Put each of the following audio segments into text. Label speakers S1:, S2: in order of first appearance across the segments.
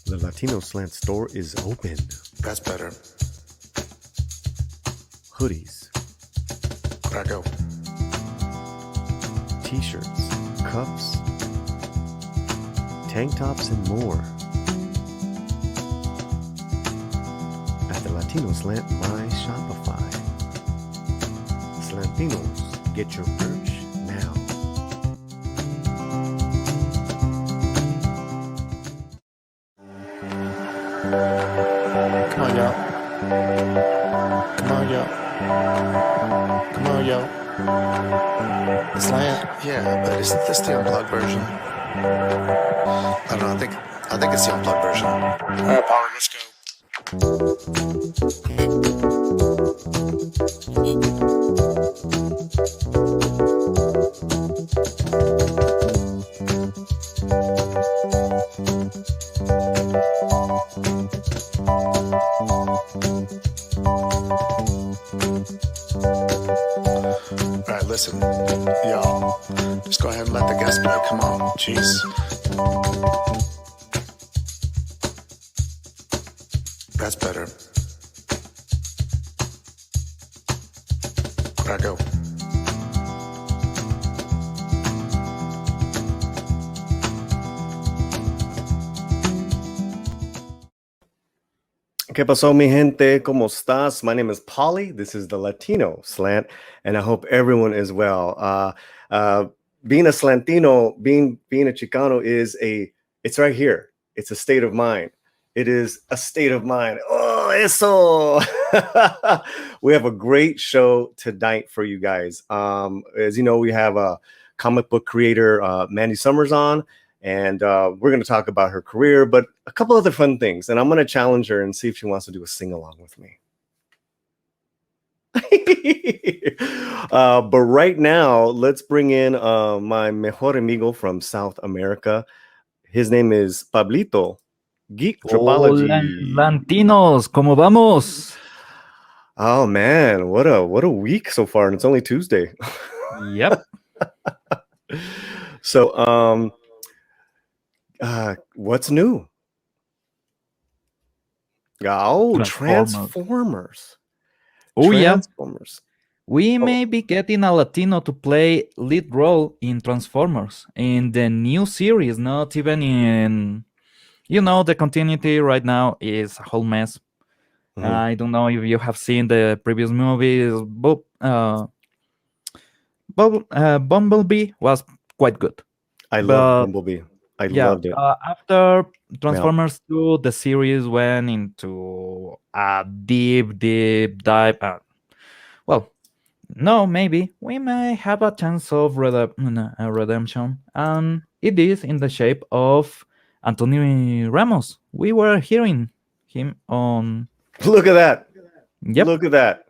S1: The Latino Slant store is open.
S2: That's better.
S1: Hoodies,
S2: Crack out.
S1: t-shirts, cups, tank tops, and more. At the Latino Slant My Shopify. Slantinos, get your merch now.
S2: Come on, y'all. Come on, y'all. Come on, y'all. The Slant? Yeah, but isn't this the unplugged version? I don't know. I think it's the unplugged version. All right, Paulie, let's go. All right, listen, y'all. Just go ahead and let the guest play. Come on, jeez. That's better. Crack out.
S1: ¿Qué pasó, mi gente? ¿Cómo estás? My name is Paulie. This is the Latino Slant, and I hope everyone is well. Being a Slantino, being a Chicano it's right here. It's a state of mind. It is a state of mind. Oh, eso! We have a great show tonight for you guys. As you know, we have a comic book creator, Mandy Summers, on. And we're going to talk about her career, but a couple other fun things. And I'm going to challenge her and see if she wants to do a sing-along with me. But right now, let's bring in my mejor amigo from South America. His name is Pablito, Geek Tripology.
S3: Hola, Lantinos, ¿cómo vamos?
S1: Oh man, what a week so far, and it's only Tuesday.
S3: Yep.
S1: So, what's new? Oh, Transformers.
S3: Oh,
S1: Transformers.
S3: Yeah. We may be getting a Latino to play lead role in Transformers in the new series, not even in, the continuity right now is a whole mess.
S1: Mhm.
S3: I don't know if you have seen the previous movies, but Bumblebee was quite good.
S1: I love Bumblebee. I loved it.
S3: After Transformers 2, the series went into a deep dive. No, maybe we may have a chance of redemption, and it is in the shape of Anthony Ramos. We were hearing him on.
S1: Look at that.
S3: Yep.
S1: Look at that.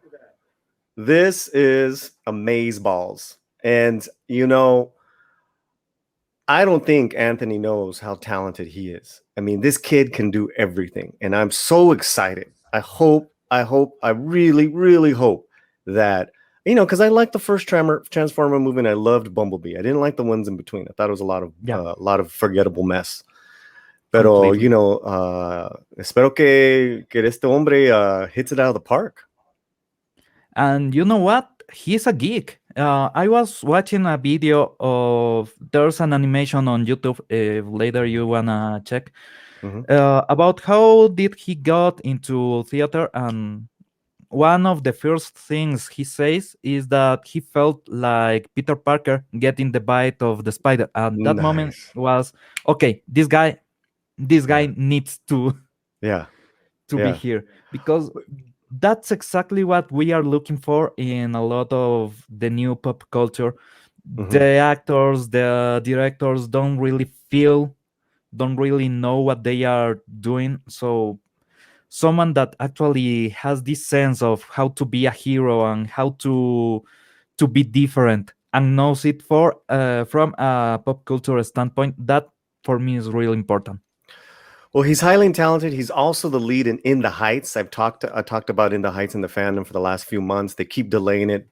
S1: This is amazeballs. And, I don't think Anthony knows how talented he is. I mean, this kid can do everything. And I'm so excited. I really, really hope that, because I liked the first Transformer movie and I loved Bumblebee. I didn't like the ones in between. I thought it was a lot of forgettable mess. Pero, espero que este hombre hits it out of the park.
S3: And you know what? He's a geek. I was watching a video of, there's an animation on YouTube, if later you wanna check, about how did he got into theater, and one of the first things he says is that he felt like Peter Parker getting the bite of the spider, and that moment was, okay, this guy needs to be here, because that's exactly what we are looking for in a lot of the new pop culture. The actors, the directors don't really know what they are doing. So someone that actually has this sense of how to be a hero and how to be different and knows it from a pop culture standpoint, that for me is really important.
S1: Well, he's highly talented. He's also the lead in The Heights. I talked about In the Heights in the fandom for the last few months. They keep delaying it.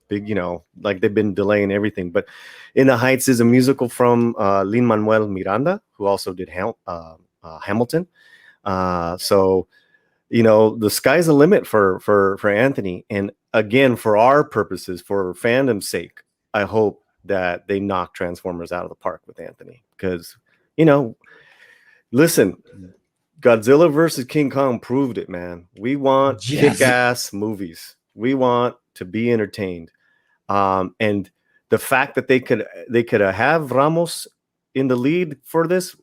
S1: Big, like they've been delaying everything. But In the Heights is a musical from Lin-Manuel Miranda, who also did Hamilton. So the sky's the limit for Anthony. And again, for our purposes, for fandom's sake, I hope that they knock Transformers out of the park with Anthony, because listen, Godzilla versus King Kong proved it, man. We want kick-ass movies. We want to be entertained. And the fact that they could have Ramos in the lead for this,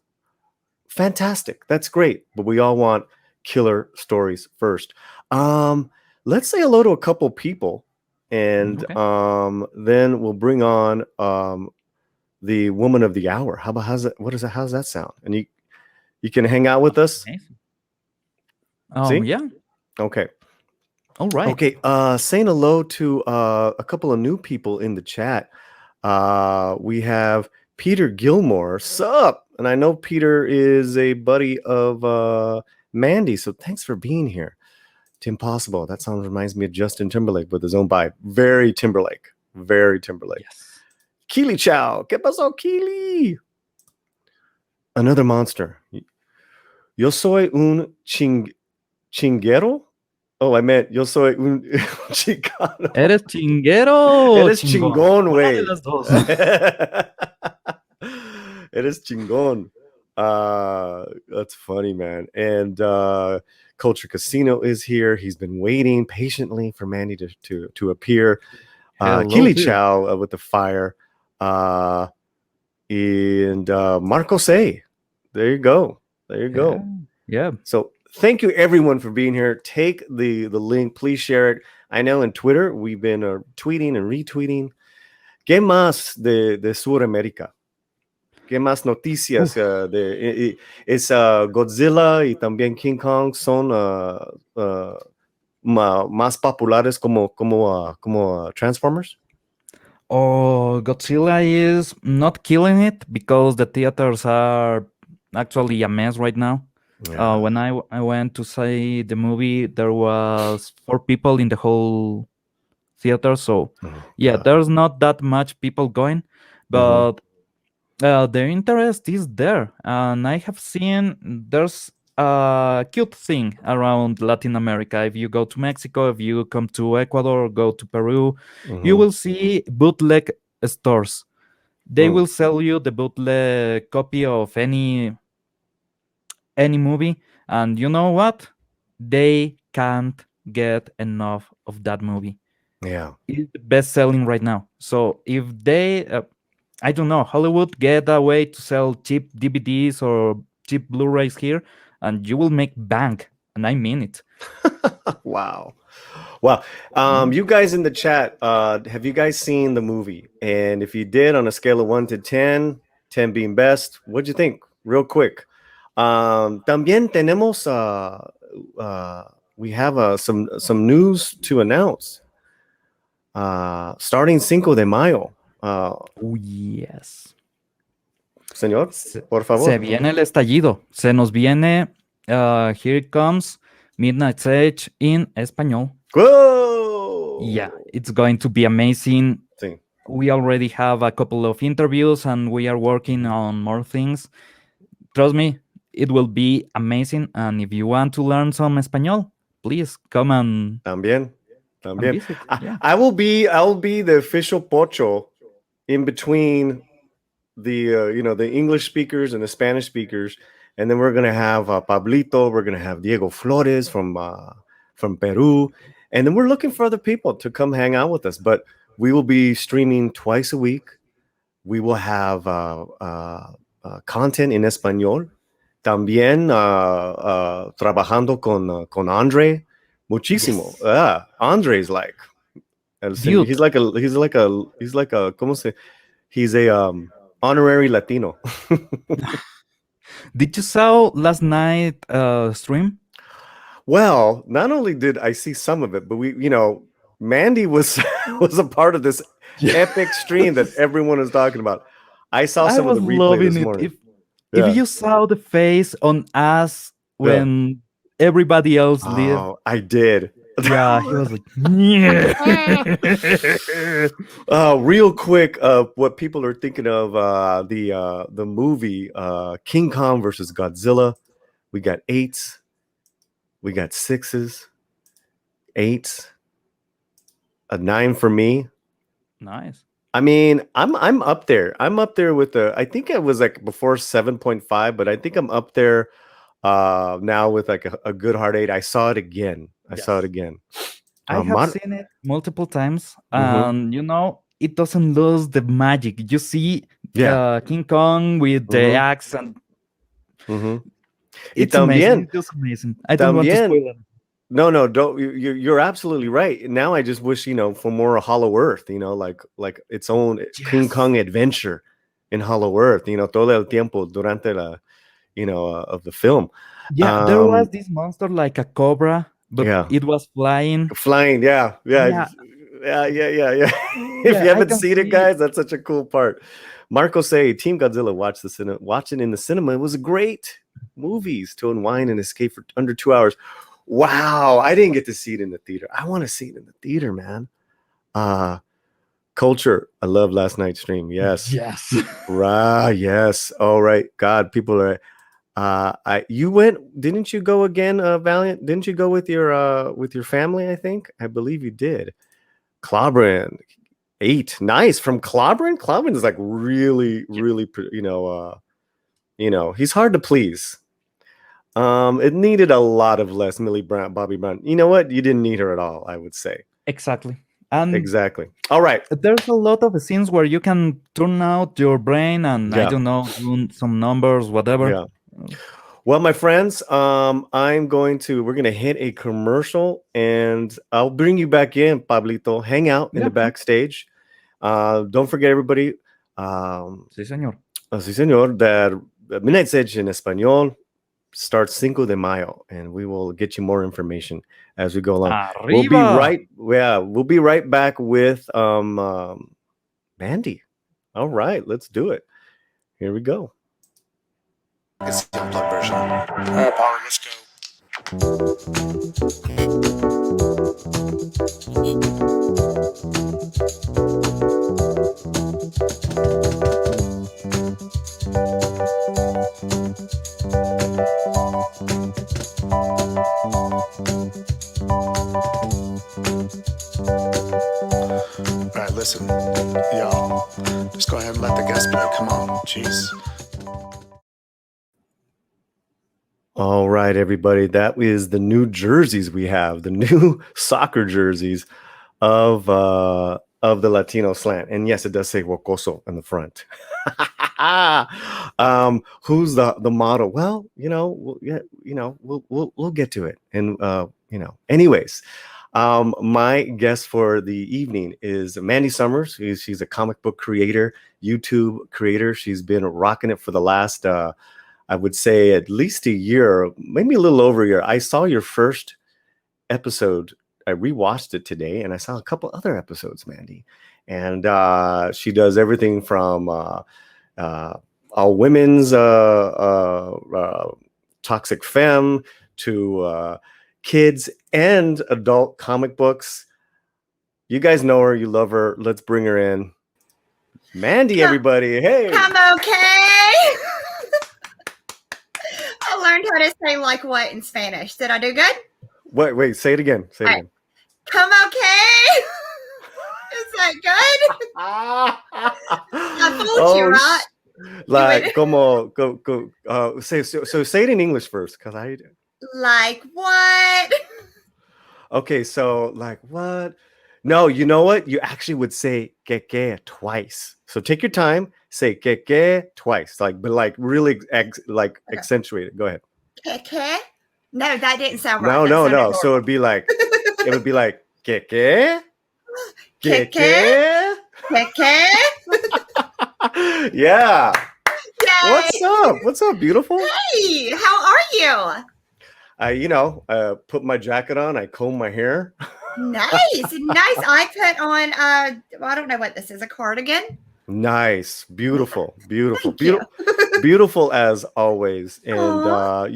S1: fantastic. That's great. But we all want killer stories first. Let's say hello to a couple people, and then we'll bring on the woman of the hour. How's that sound? And you can hang out with us.
S3: See? Yeah.
S1: Okay.
S3: All right.
S1: Okay. Saying hello to a couple of new people in the chat. We have Peter Gilmore. Sup? And I know Peter is a buddy of Mandy, so thanks for being here. Tim Possible. That song reminds me of Justin Timberlake with his own vibe. Very Timberlake. Yes. Keely Chow. ¿Qué pasó, Keely? Another monster. Yo soy un chinguero. Oh, I meant yo soy un chicano.
S3: Eres chinguero.
S1: Eres chingón, güey. Eres chingón. That's funny, man. And Culture Casino is here. He's been waiting patiently for Mandy to appear. Keely Chow with the fire. And Marcos A. There you go.
S3: Yeah.
S1: So thank you everyone for being here. Take the link. Please share it. I know in Twitter we've been tweeting and retweeting. ¿Qué más de Sudamérica? ¿Qué más noticias? Es Godzilla y también King Kong son más populares como Transformers?
S3: Godzilla is not killing it because the theaters are actually a mess right now. Yeah. When I went to see the movie, there was 4 people in the whole theater. So there's not that much people going, but the interest is there. And I have seen there's a cute thing around Latin America. If you go to Mexico, if you come to Ecuador, go to Peru, you will see bootleg stores. They will sell you the bootleg copy of any movie, and you know what? They can't get enough of that movie.
S1: Yeah,
S3: it's the best selling right now. So if they, I don't know, Hollywood get a way to sell cheap DVDs or cheap Blu-rays here, and you will make bank, and I mean it.
S1: Wow. You guys in the chat, have you guys seen the movie? And if you did, on a scale of 1 to 10, 10 being best, what'd you think? Real quick. También tenemos we have some news to announce. Starting 5 de mayo.
S3: Yes.
S1: Señor, por favor.
S3: Se viene el estallido. Se nos viene Here It Comes, Midnight's Edge in español.
S1: Whoa!
S3: Yeah, it's going to be amazing.
S1: Sí.
S3: We already have a couple of interviews and we are working on more things. Trust me, it will be amazing. And if you want to learn some español, please come and
S1: También.
S3: visit. Yeah.
S1: I will be the official pocho in between the the English speakers and the Spanish speakers, and then we're gonna have Pablito. We're gonna have Diego Flores from Peru, and then we're looking for other people to come hang out with us. But we will be streaming twice a week. We will have content in español. También trabajando con Andre muchísimo.
S3: Yes.
S1: Andre's like he's like a ¿cómo se? He's a honorary Latino.
S3: Did you saw last night stream?
S1: Well, not only did I see some of it, but Mandy was a part of this epic stream that everyone is talking about. I saw some of the replay this morning.
S3: If you saw the face on us when everybody else left.
S1: I did.
S3: Yeah, he was like,
S1: real quick, what people are thinking of the movie King Kong versus Godzilla. We got 8s. We got 6s, 8s, a 9 for me.
S3: Nice.
S1: I mean, I'm up there. I'm up there with I think it was like before 7.5, but I think I'm up there now with like a good hard 8. I saw it again. I saw it again.
S3: I have seen it multiple times,
S1: Mhm.
S3: and it doesn't lose the magic. You see
S1: Yeah.
S3: King Kong with the
S1: Mhm.
S3: axe, and
S1: Mhm. Y
S3: it's amazing.
S1: también,
S3: It's just amazing. I don't want to spoil it.
S1: no, don't. You're absolutely right. Now I just wish, for more Hollow Earth, like its own King
S3: Yes.
S1: Kong adventure in Hollow Earth, todo el tiempo durante of the film.
S3: Yeah, there was this monster like a cobra, but
S1: Yeah.
S3: it was flying.
S1: Flying, yeah.
S3: Yeah,
S1: If
S3: yeah,
S1: you
S3: I
S1: haven't
S3: can
S1: seen it,
S3: see.
S1: guys, that's such a cool part. Marco say Team Godzilla watching in the cinema. It was great movies to unwind and escape for under 2 hours. Wow, I didn't get to see it in the theater. I want to see it in the theater, man. Culture. I love last night's stream. Yes.
S3: Yes.
S1: Right. Yes. All right. God, people are. You went. Didn't you go again, Valiant? Didn't you go with your family? I think. I believe you did. Clobbering 8. Nice from Clobbering. Clobbering is like really, really. He's hard to please. It needed a lot of less Millie Brown, Bobby Brown. You know what? You didn't need her at all, I would say.
S3: Exactly. And
S1: Exactly. All right.
S3: there's a lot of scenes where you can turn out your brain and I
S1: Yeah.
S3: don't know, do some numbers, whatever.
S1: Yeah. Well, my friends, we're gonna hit a commercial and I'll bring you back in, Pablito. Hang out in the backstage. Don't forget, everybody.
S3: Sí, señor.
S1: Sí, señor, that Midnight Edge in Espanol starts 5 de Mayo, and we will get you more information as we go along.
S3: Arriba!
S1: We'll be right back with Mandy. All right, let's do it. Here we go.
S2: It's the unplugged version. All right, Paulie, let's go. All right, listen, y'all. Just go ahead and let the guest play. Come on, jeez.
S1: All right, everybody. That is the new jerseys we have, the new soccer jerseys of the Latino Slant. And yes, it does say Wocoso on the front. Who's the model? Well, we'll get to it. And anyways, my guest for the evening is Mandy Summers. She's a comic book creator, YouTube creator. She's been rocking it for the last I would say at least a year, maybe a little over a year. I saw your first episode. I rewatched it today, and I saw a couple other episodes, Mandy. And she does everything from all women's toxic femme to kids and adult comic books. You guys know her. You love her. Let's bring her in. Mandy, everybody. Hey.
S4: I'm okay. I learned how to say like what in Spanish. Did I do good?
S1: Wait, say it again. Say it again.
S4: Come okay? Is that good? I fooled you, right?
S1: Like, como, say it in English first, because I.
S4: Like what?
S1: Okay, so like what? No, you know what? You actually would say que twice. So take your time, say que twice, but really accentuate it. Go ahead.
S4: Que? No, that didn't sound right.
S1: No. So it would be like que Yeah.
S4: Yay.
S1: What's up, beautiful?
S4: Hey, how are you?
S1: I put my jacket on, I comb my hair.
S4: Nice. I put on I don't know what this is, a cardigan.
S1: Nice, beautiful, beautiful as always. And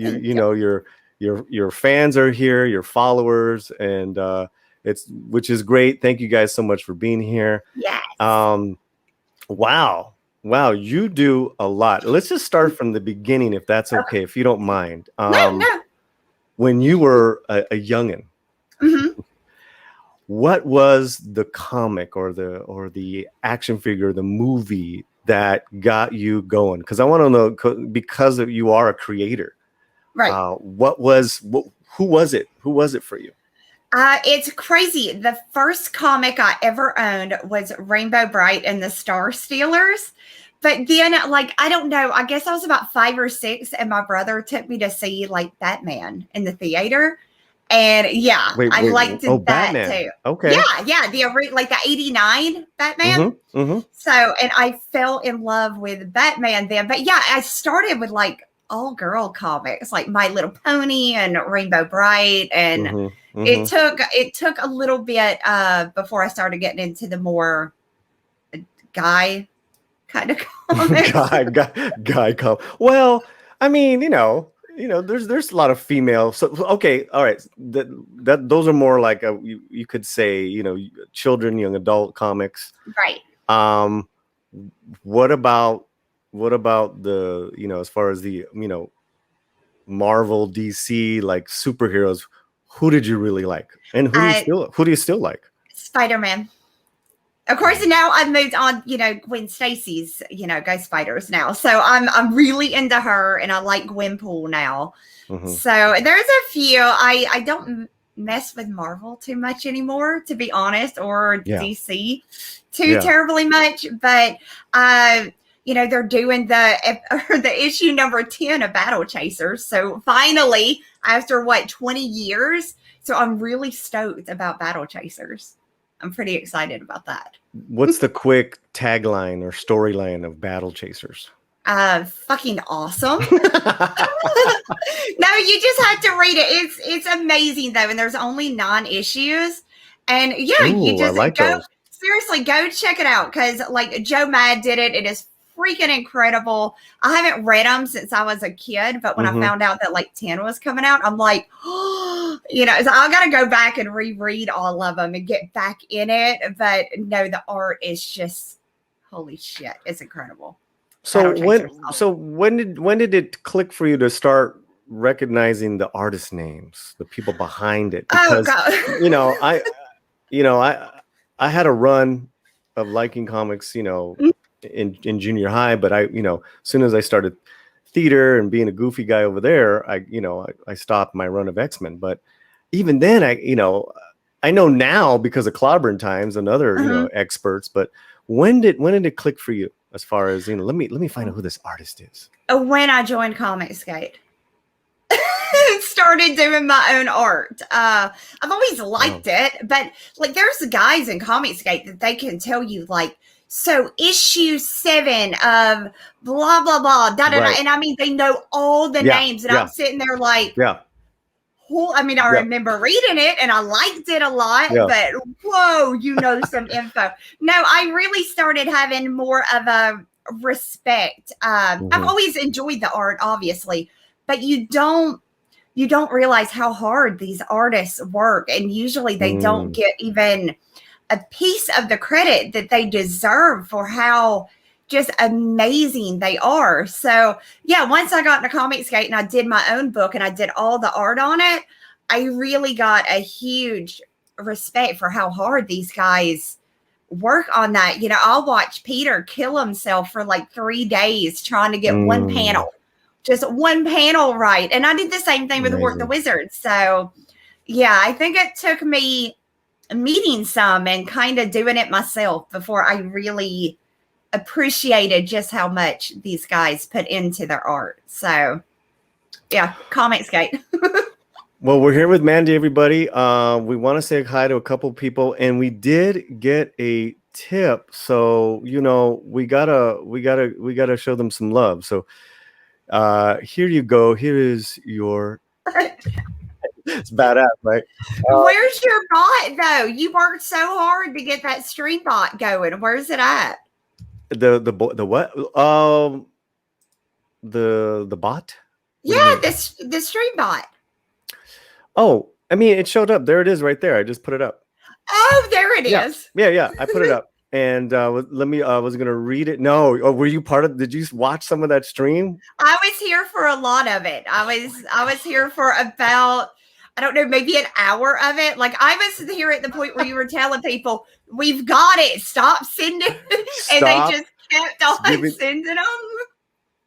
S1: your fans are here, your followers, and which is great. Thank you guys so much for being here.
S4: Yes.
S1: Wow. Wow, you do a lot. Let's just start from the beginning, if that's okay, if you don't mind.
S4: No.
S1: When you were a youngin, what was the comic or the action figure, the movie that got you going? Because I want to know, because you are a creator,
S4: Right.
S1: who was it? Who was it for you?
S4: It's crazy. The first comic I ever owned was Rainbow Bright and the Star Stealers. But then, like, I don't know, I guess I was about 5 or 6, and my brother took me to see, like, Batman in the theater. And yeah, I liked that
S1: Batman.
S4: too.
S1: Okay.
S4: Yeah, the 89 Batman. So, and I fell in love with Batman then. But yeah, I started with like all girl comics, like My Little Pony and Rainbow Bright, and it took a little bit before I started getting into the more guy kind of comics.
S1: guy comic. Well, I mean, there's a lot of female. So okay, all right. That those are more like you could say, children, young adult comics.
S4: Right.
S1: What about the, as far as the, Marvel, DC, like superheroes, who did you really like? And who do you still like?
S4: Spider-Man. Of course, now I've moved on, Gwen Stacy's, Ghost Fighters now. So I'm really into her, and I like Gwenpool now. So there's a few. I don't mess with Marvel too much anymore, to be honest, or DC too terribly much. But they're doing the issue number 10 of Battle Chasers. So finally, after 20 years. So I'm really stoked about Battle Chasers. I'm pretty excited about that.
S1: What's the quick tagline or storyline of Battle Chasers?
S4: Fucking awesome. No, you just have to read it. It's amazing though, and there's only 9 issues. And you just seriously go check it out, because like Joe Mad did it. It is freaking incredible. I haven't read them since I was a kid, but when I found out that like 10 was coming out, I'm like, so I got to go back and reread all of them and get back in it. But no, the art is just holy shit. It's incredible.
S1: So when did it click for you to start recognizing the artist names, the people behind it? Because I had a run of liking comics, in junior high, but I, as soon as I started theater and being a goofy guy over there, I stopped my run of X-Men. But even then, I know now because of Clobberin Times and other experts. But when did it click for you, as far as let me find out who this artist is?
S4: When I joined Comicsgate. Started doing my own art. I've always liked it, but like there's guys in Comicsgate that they can tell you like, so issue 7 of blah blah blah da da da, and I mean they know all the names, and I'm sitting there like, I remember reading it and I liked it a lot, but whoa, some info. No, I really started having more of a respect. I've always enjoyed the art, obviously, but you don't realize how hard these artists work, and usually they don't get even a piece of the credit that they deserve for how just amazing they are. So once I got into Comicsgate and I did my own book and I did all the art on it, I really got a huge respect for how hard these guys work on that. I'll watch Peter kill himself for like 3 days trying to get one panel. Just one panel right. And I did the same thing with the Wizards. So I think it took me meeting some and kind of doing it myself before I really appreciated just how much these guys put into their art. So Comicsgate.
S1: Well, we're here with Mandy, everybody. We want to say hi to a couple people, and we did get a tip. So, we gotta show them some love. So here you go. Here is your it's badass, right?
S4: Where's your bot though? You worked so hard to get that stream bot going. Where's it at?
S1: The what? The bot?
S4: Yeah, the stream bot.
S1: Oh, I mean, it showed up. There it is right there. I just put it up.
S4: Oh, there it is.
S1: Yeah. I put it up. and let me. I was gonna read it. No, were you part of? Did you watch some of that stream?
S4: I was here for a lot of it. I was here for about, I don't know, maybe an hour of it. Like I was here at the point where you were telling people, "We've got it. Stop sending," and they just kept on sending them.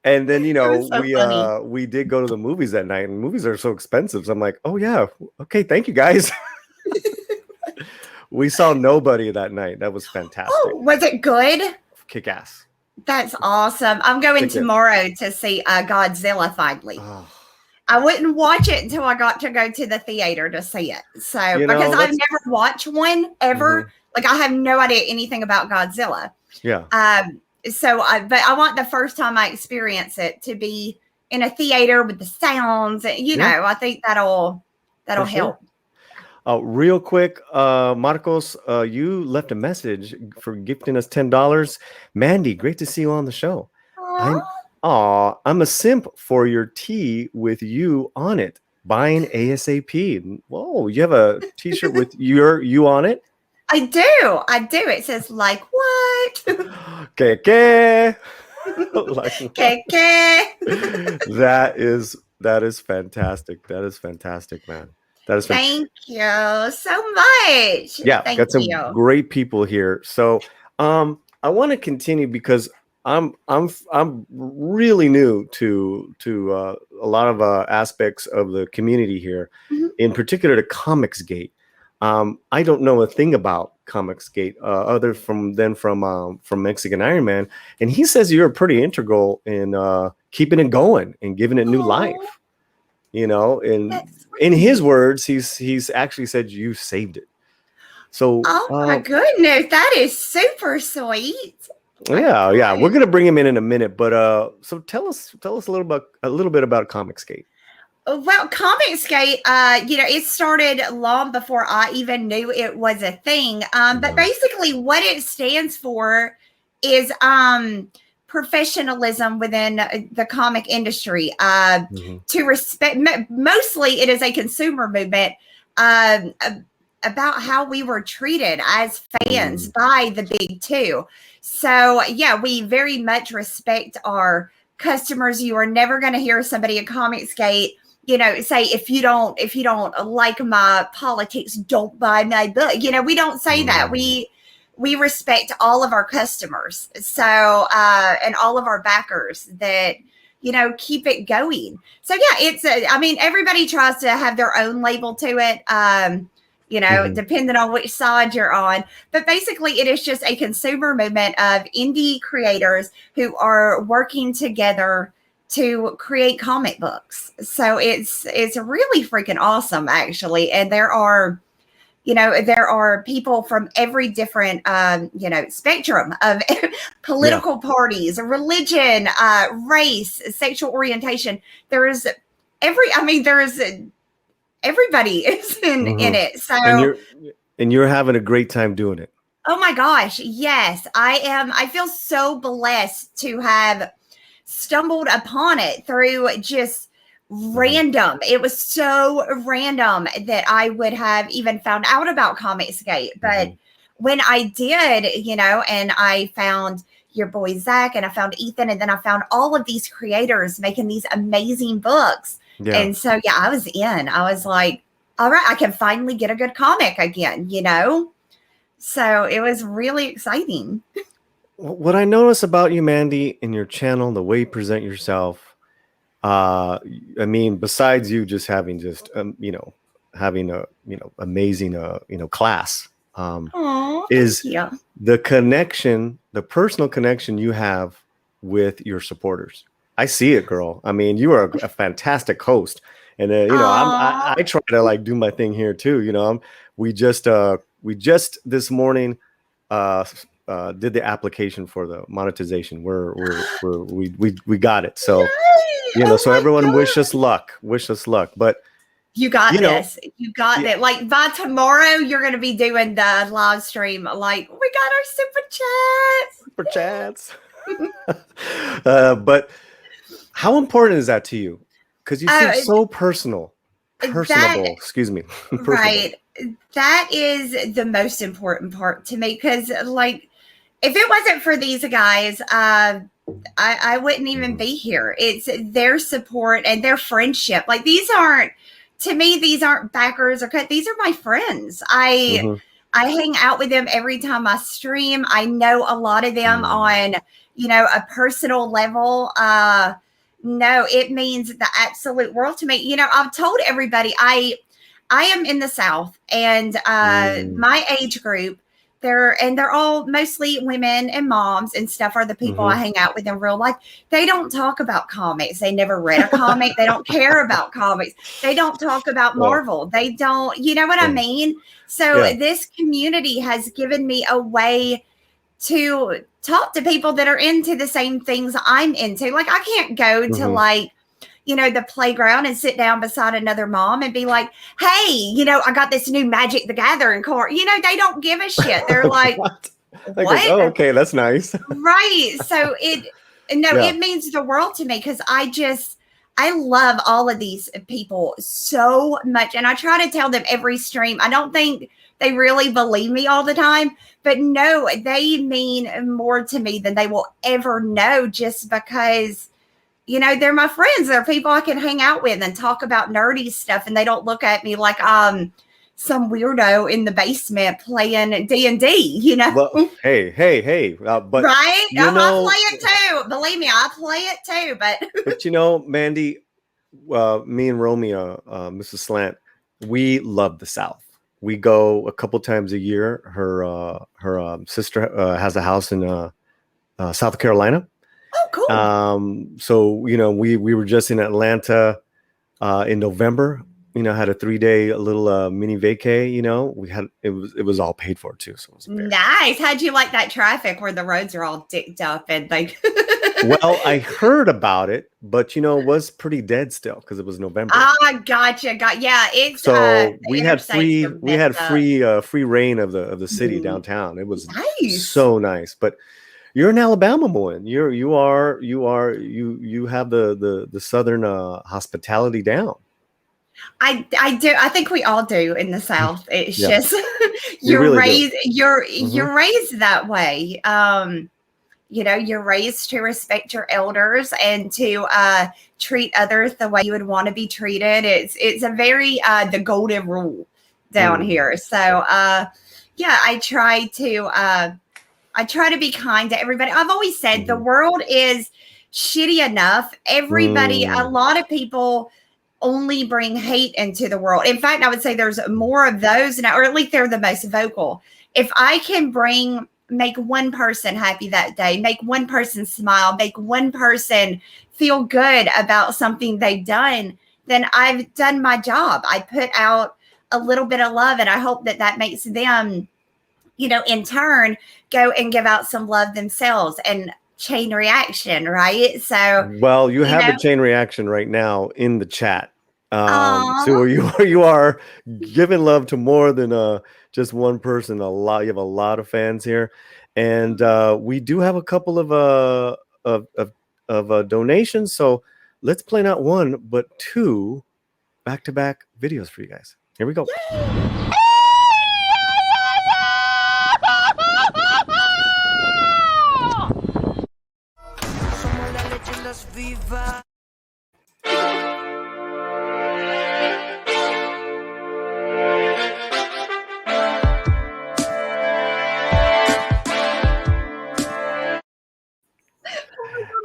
S1: And then
S4: so
S1: we did go to the movies that night, and movies are so expensive. So I'm like, oh yeah, okay, thank you guys. We saw Nobody that night. That was fantastic.
S4: Oh, was it good?
S1: Kick ass.
S4: That's awesome. I'm going tomorrow to see Godzilla finally.
S1: Oh.
S4: I wouldn't watch it until I got to go to the theater to see it. So because I've never watched one ever. Mm-hmm. Like I have no idea anything about Godzilla.
S1: Yeah.
S4: But I want the first time I experience it to be in a theater with the sounds. You know, I think that'll help.
S1: Sure. Real quick, Marcos, you left a message for gifting us $10. Mandy, great to see you on the show. I'm a simp for your tee with you on it. Buying ASAP. Whoa, you have a t-shirt with you on it?
S4: I do. It says like what?
S1: Que.
S4: Like que.
S1: That is fantastic. That is fantastic, man. That is
S4: Thank you so much.
S1: Yeah, got some great people here. So I want to continue because I'm really new to a lot of aspects of the community here, in particular to Comicsgate. I don't know a thing about Comicsgate other from Mexican Ironman, and he says you're pretty integral in keeping it going and giving it new life. And in his words, he's actually said you saved it. So
S4: my goodness, that is super sweet.
S1: Yeah, we're gonna bring him in a minute, but so tell us a little bit about Comicsgate.
S4: Well, Comicsgate, it started long before I even knew it was a thing. But basically, what it stands for is professionalism within the comic industry. To respect, mostly it is a consumer movement about how we were treated as fans by the big two. So yeah, we very much respect our customers. You are never going to hear somebody at Comicsgate, say if you don't like my politics, don't buy my book. We don't say that. We respect all of our customers. So and all of our backers that keep it going. So yeah, everybody tries to have their own label to it. Depending on which side you're on. But basically, it is just a consumer movement of indie creators who are working together to create comic books. So it's really freaking awesome, actually. And there are people from every different, spectrum of political parties, religion, race, sexual orientation. Everybody is in it. So
S1: and you're having a great time doing it.
S4: Oh my gosh, yes, I am. I feel so blessed to have stumbled upon it through just random. It was so random that I would have even found out about Comicsgate. But when I did, and I found your boy Zach, and I found Ethan, and then I found all of these creators making these amazing books. Yeah. And so, I was in. I was like, all right, I can finally get a good comic again, So it was really exciting.
S1: What I notice about you, Mandy, in your channel, the way you present yourself, besides you just having amazing, class, is the connection, the personal connection you have with your supporters. I see it, girl. You are a fantastic host, and I try to do my thing here too. We just this morning did the application for the monetization. We got it. So so everyone wish us luck. But
S4: you got this. You got it. Like by tomorrow, you're going to be doing the live stream. Like we got our super chats.
S1: But how important is that to you? Because you seem so personable. Excuse me.
S4: Right. That is the most important part to me. Because if it wasn't for these guys, I wouldn't even be here. It's their support and their friendship. Like these aren't, to me, these aren't backers or cut. These are my friends. I hang out with them every time I stream. I know a lot of them on, a personal level. No, it means the absolute world to me. I've told everybody I am in the South, and my age group, they're all mostly women and moms and stuff are the people I hang out with in real life. They don't talk about comics. They never read a comic. They don't care about comics. They don't talk about Marvel. They don't, you know what I mean? So this community has given me a way to talk to people that are into the same things I'm into. Like I can't go to like, the playground and sit down beside another mom and be like, hey, I got this new Magic the Gathering card. They don't give a shit. They're like, what?
S1: Oh, okay, that's nice.
S4: Right. So it means the world to me because I love all of these people so much. And I try to tell them every stream. I don't think they really believe me all the time, but no, they mean more to me than they will ever know just because they're my friends. They're people I can hang out with and talk about nerdy stuff. And they don't look at me like some weirdo in the basement playing D&D,
S1: Well, hey. But
S4: right? I play it too. Believe me, I play it too. But
S1: Mandy, me and Romeo, Mrs. Slant, we love the South. We go a couple times a year. Her sister has a house in South Carolina.
S4: Oh, cool.
S1: So we were just in Atlanta in November. Had a 3-day little mini vacay. We had it was all paid for too. So it was
S4: nice. How'd you like that traffic where the roads are all dicked up and like?
S1: Well, I heard about it, but it was pretty dead still because it was November.
S4: Gotcha. Yeah, it's
S1: so we had free reign of the city downtown. It was
S4: nice.
S1: So nice, but. You're an Alabama boy. You have the Southern hospitality down.
S4: I do. I think we all do in the South. It's just you're
S1: really
S4: raised you're raised that way. You're raised to respect your elders and to treat others the way you would want to be treated. It's a very the golden rule down here. So I try to be kind to everybody. I've always said the world is shitty enough. Everybody, a lot of people only bring hate into the world. In fact, I would say there's more of those now, or at least they're the most vocal. If I can make one person happy that day, make one person smile, make one person feel good about something they've done, then I've done my job. I put out a little bit of love, and I hope that makes them, in turn, go and give out some love themselves and chain reaction, right? So,
S1: well, you have a chain reaction right now in the chat. So you are giving love to more than just one person. You have a lot of fans here, and we do have a couple of donations. So let's play not one but two back-to-back videos for you guys. Here we go. Yay!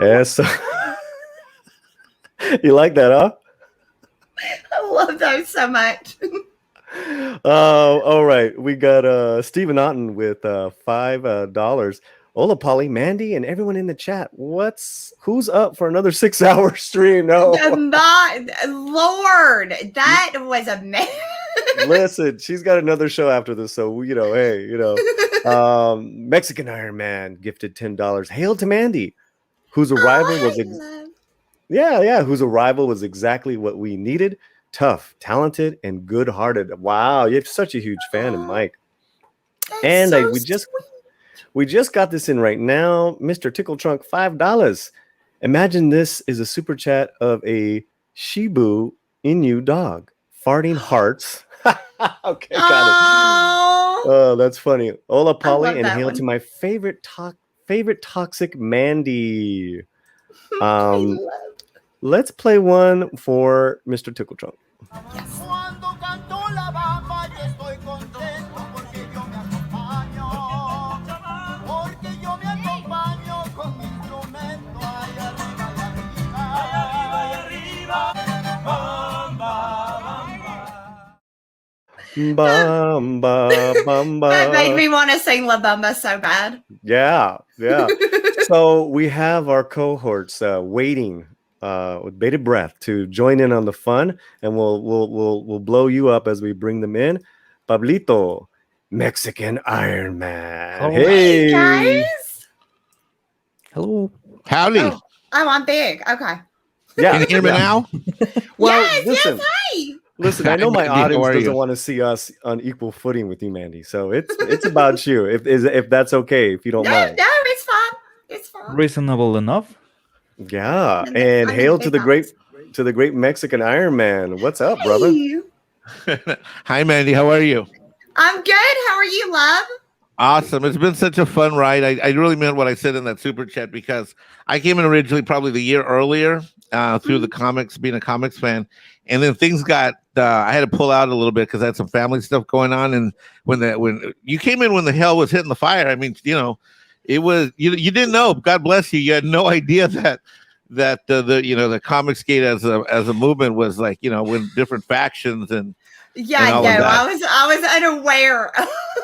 S1: Yes. You like that, huh?
S4: I love those so much.
S1: All right. We got Stephen Otten with $5. Hola, Paulie, Mandy, and everyone in the chat. Who's up for another 6-hour stream? No,
S4: my Lord, that was amazing.
S1: Listen, she's got another show after this, so hey, Mexican Ironman gifted $10. Hail to Mandy, whose arrival whose arrival was exactly what we needed. Tough, talented, and good-hearted. Wow, you have such a huge fan of Mike. And we just got this in right now. Mr. Tickle Trunk, $5. Imagine this is a super chat of a Shibu Inu dog. Farting hearts. Okay, got Oh, that's funny. Hola,
S4: I love
S1: Paulie, and
S4: that
S1: hail
S4: one.
S1: to my favorite toxic Mandy.
S4: I
S1: Um,
S4: love-
S1: let's play one for Mr. Tickle Trunk.
S4: yes.
S5: Cuando canto la bamba yo estoy contento porque yo me acompaño con mi instrumento ahí arriba y arriba. Bamba,
S1: Bamba, bamba.
S4: That made me want to sing La Bamba so bad.
S1: Yeah. So we have our cohorts waiting with bated breath to join in on the fun, and we'll blow you up as we bring them in. Pablito, Mexican Ironman.
S3: Oh.
S1: Hey,
S4: Guys.
S3: Hello.
S2: Howdy.
S4: Oh, I'm big. Okay.
S1: Yeah,
S2: Can you hear me
S1: yeah.
S2: now?
S1: Well,
S4: yes,
S1: listen,
S4: hey.
S1: listen. I know my
S2: Mandy, how
S1: audience
S2: are
S1: doesn't
S2: you?
S1: want to see us on equal footing with you, Mandy. So it's about you. If that's okay, if you don't
S4: No,
S1: mind.
S4: it's fine. It's fine.
S3: Reasonable enough.
S1: Yeah,
S4: And
S1: and
S4: I
S1: hail
S4: have
S1: to the great Mexican Ironman. What's up, brother?
S4: Hey.
S2: Hi, Mandy. How are you?
S4: I'm good. How are you, love?
S2: Awesome. It's been such a fun ride. I really meant what I said in that super chat because I came in originally probably the year earlier through the comics, being a comics fan. And then things got, I had to pull out a little bit because I had some family stuff going on. And when you came in when the hell was hitting the fire, I mean, it was, you didn't know, God bless you. You had no idea that the Comicsgate as a movement was like, when different factions and
S4: Yeah,
S2: all
S4: no,
S2: of that.
S4: I was unaware.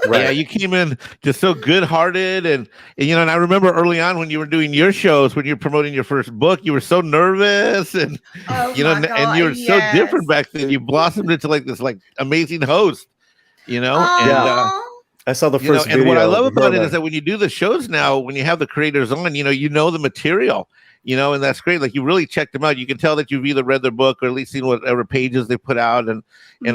S1: Right.
S2: Yeah, you came in just so good-hearted, and I remember early on when you were doing your shows, when you were promoting your first book, you were so nervous, and
S4: Oh
S2: and
S4: God,
S2: you were so
S4: yes.
S2: different back then. You blossomed into like this amazing host, and
S4: Aw.
S1: I saw the first
S2: and
S1: video.
S2: what I love about it
S1: Hilda.
S2: is that when you do the shows now, when you have the creators on, you know the material, and that's great. Like you really checked them out. You can tell that you've either read their book or at least seen whatever pages they put out and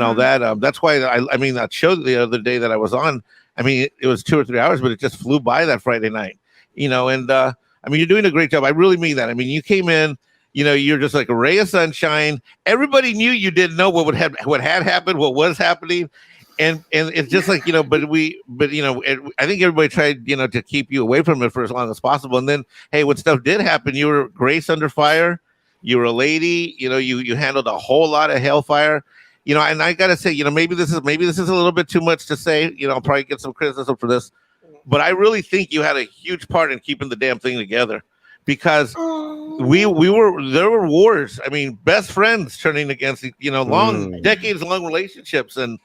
S2: all that. That's why I mean that show the other day that I was on. I mean, it was 2 or 3 hours, but it just flew by that Friday night. And I mean, you're doing a great job. I really mean that. I mean, you came in. You're just like a ray of sunshine. Everybody knew you didn't know what had happened, what was happening. And it's just like, I think everybody tried, to keep you away from it for as long as possible. And then, hey, when stuff did happen, you were grace under fire. You were a lady, you handled a whole lot of hellfire, and I got to say, maybe this is a little bit too much to say, I'll probably get some criticism for this, but I really think you had a huge part in keeping the damn thing together because there were wars. I mean, best friends turning against, decades long relationships and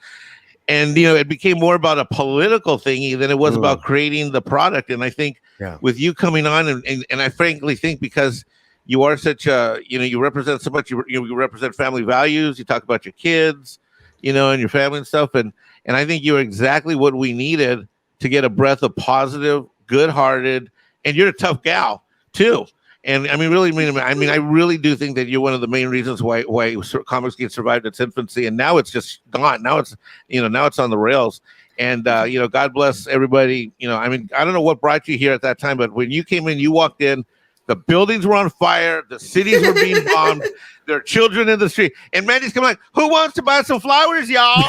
S2: it became more about a political thingy than it was about creating the product. And I think with you coming on, and I frankly think because you are such a, you represent so much, you represent family values. You talk about your kids, and your family and stuff. And I think you're exactly what we needed to get a breath of positive, good-hearted, and you're a tough gal too. And I mean, I really do think that you're one of the main reasons why Comicsgate survived its infancy, and now it's just gone. Now it's on the rails. And God bless everybody. I mean, I don't know what brought you here at that time, but when you came in, you walked in, the buildings were on fire, the cities were being bombed, there are children in the street, and Mandy's coming like, "Who wants to buy some flowers, y'all?"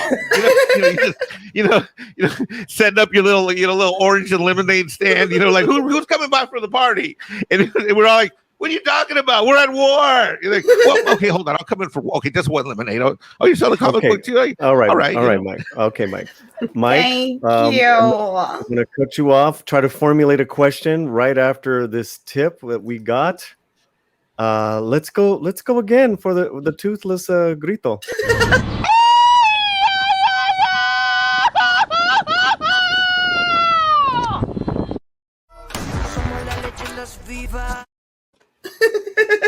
S2: Setting up your little orange and lemonade stand. Like who's coming by for the party? And we're all like, "What are you talking about? We're at war." You're like, "Well, okay, hold on, I'll come in for just one lemonade." Oh, you sell the comic book too? Like,
S1: all right,
S2: Mike.
S1: Okay, Mike. Mike,
S4: Thank you.
S1: I'm going to cut you off. Try to formulate a question right after this tip that we got. Let's go again for the toothless grito.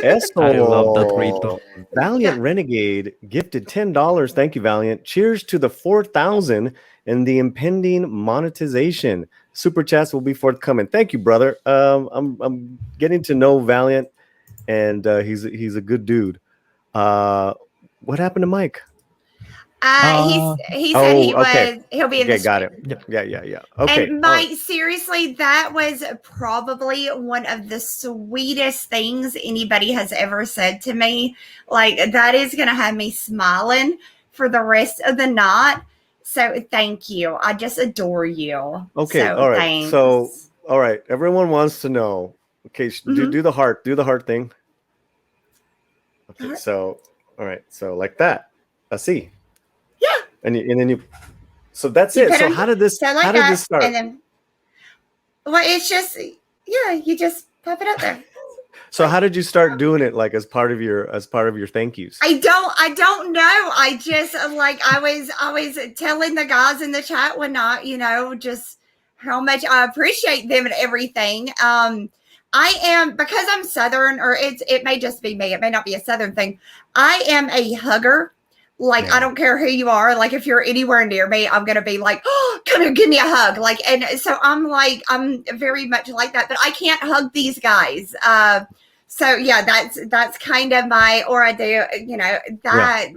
S1: Eso.
S3: I love that grito.
S1: Valiant Renegade gifted $10. Thank you, Valiant. Cheers to the 4,000 and the impending monetization. Super chats will be forthcoming. Thank you, brother. I'm getting to know Valiant, and he's a good dude. What happened to Mike?
S4: He said he'll be in the
S1: got it.
S3: Yeah.
S1: Yeah. Okay.
S4: And Mike, seriously, that was probably one of the sweetest things anybody has ever said to me. Like that is going to have me smiling for the rest of the night. So thank you. I just adore you.
S1: Okay,
S4: So
S1: all right.
S4: thanks.
S1: So, all right. Everyone wants to know. Okay,
S4: Mhm.
S1: do the heart. Do the heart thing. Okay,
S4: Heart.
S1: so, all right. So, like that. Así.
S4: Yeah.
S1: And then you. So that's
S4: You
S1: it.
S4: put
S1: So
S4: them
S1: how did this?
S4: so like
S1: How did
S4: that,
S1: this start?
S4: and then well, it's just you just pop it up there.
S1: So how did you start doing it? Like as part of your thank yous?
S4: I don't know. I just like I was telling the guys in the chat when not, just how much I appreciate them and everything. I am, because I'm Southern, or it may just be me. It may not be a Southern thing. I am a hugger. Like,
S1: Yeah.
S4: I don't care who you are. Like, if you're anywhere near me, I'm going to be like, oh, come here, give me a hug. Like, and so I'm very much like that, but I can't hug these guys. So yeah, that's kind of my, or I do,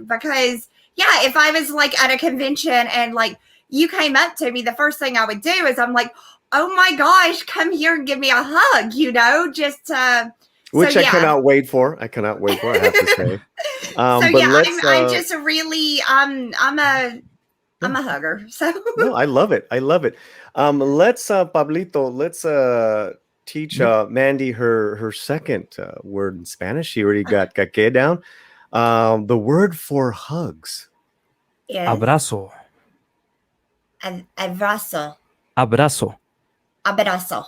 S4: because if I was like at a convention and like you came up to me, the first thing I would do is I'm like, oh my gosh, come here and give me a hug, just
S1: Which I cannot wait for. I cannot wait for, I have to say.
S4: So
S1: but
S4: yeah,
S1: let's,
S4: I'm just really I'm a hugger. So
S1: no, I love it. I love it. Let's Pablito, let's teach Mandy her second word in Spanish. She already got que down. The word for hugs.
S4: yes.
S3: Abrazo.
S4: Abrazo.
S3: Abrazo.
S4: Abrazo.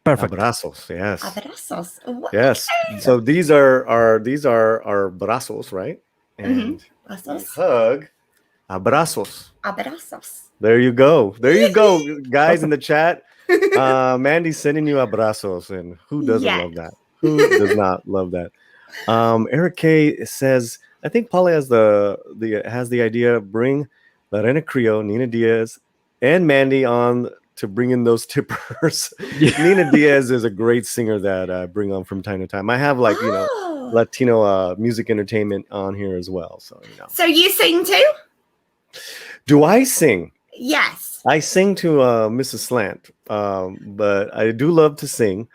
S3: Perfect.
S1: Abrazos, yes.
S4: Abrazos. What?
S1: Yes. So these are our brazos, right? And
S4: Abrazos.
S1: hug, abrazos.
S4: Abrazos.
S1: There you go. There you go, guys in the chat. Mandy's sending you abrazos, and who doesn't love that? Who does not love that? Eric K says, I think Paulie has the idea. Bring Lorena Creo, Nina Diaz, and Mandy on to bring in those tippers. Nina Diaz is a great singer that I bring on from time to time. I have Latino music entertainment on here as well. So
S4: So you sing too?
S1: Do I sing?
S4: Yes.
S1: I sing to Mrs. Slant, but I do love to sing.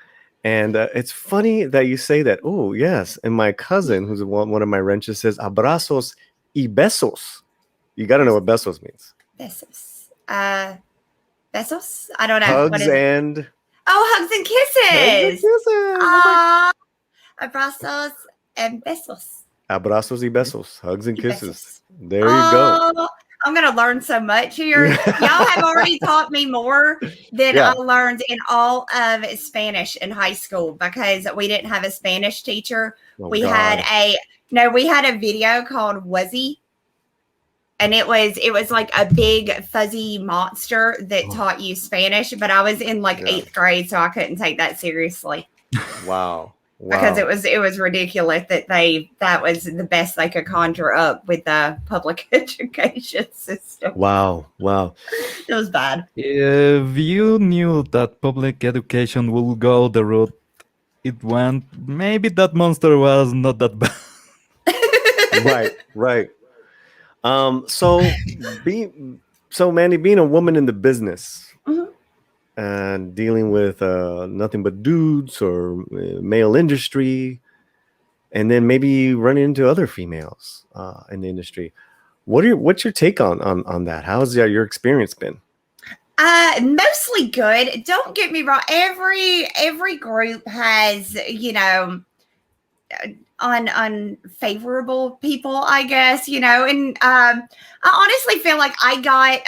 S1: And it's funny that you say that. Oh, yes. And my cousin, who's one of my wrenches, says abrazos y besos. You got to know what besos means.
S4: Besos. Besos? I don't know.
S1: Hugs and...
S4: Oh, hugs and kisses.
S1: Hugs and kisses.
S4: Abrazos and besos.
S1: Abrazos y besos. Hugs and kisses. There you go.
S4: I'm going to learn so much here. Y'all have already taught me more than I learned in all of Spanish in high school, because we didn't have a Spanish teacher. We had a video called Wuzzy. And it was like a big fuzzy monster that taught you Spanish, but I was in like 8th grade, so I couldn't take that seriously.
S1: Wow.
S4: Because it was ridiculous that was the best they could conjure up with the public education system.
S1: Wow.
S4: It was bad.
S3: If you knew that public education will go the route it went, maybe that monster was not that bad.
S1: Right. So Mandy, being a woman in the business, and dealing with nothing but dudes or male industry, and then maybe running into other females in the industry. What's your take on that? How's your experience been?
S4: Mostly good. Don't get me wrong. Every group has, unfavorable people, I guess, and I honestly feel like I got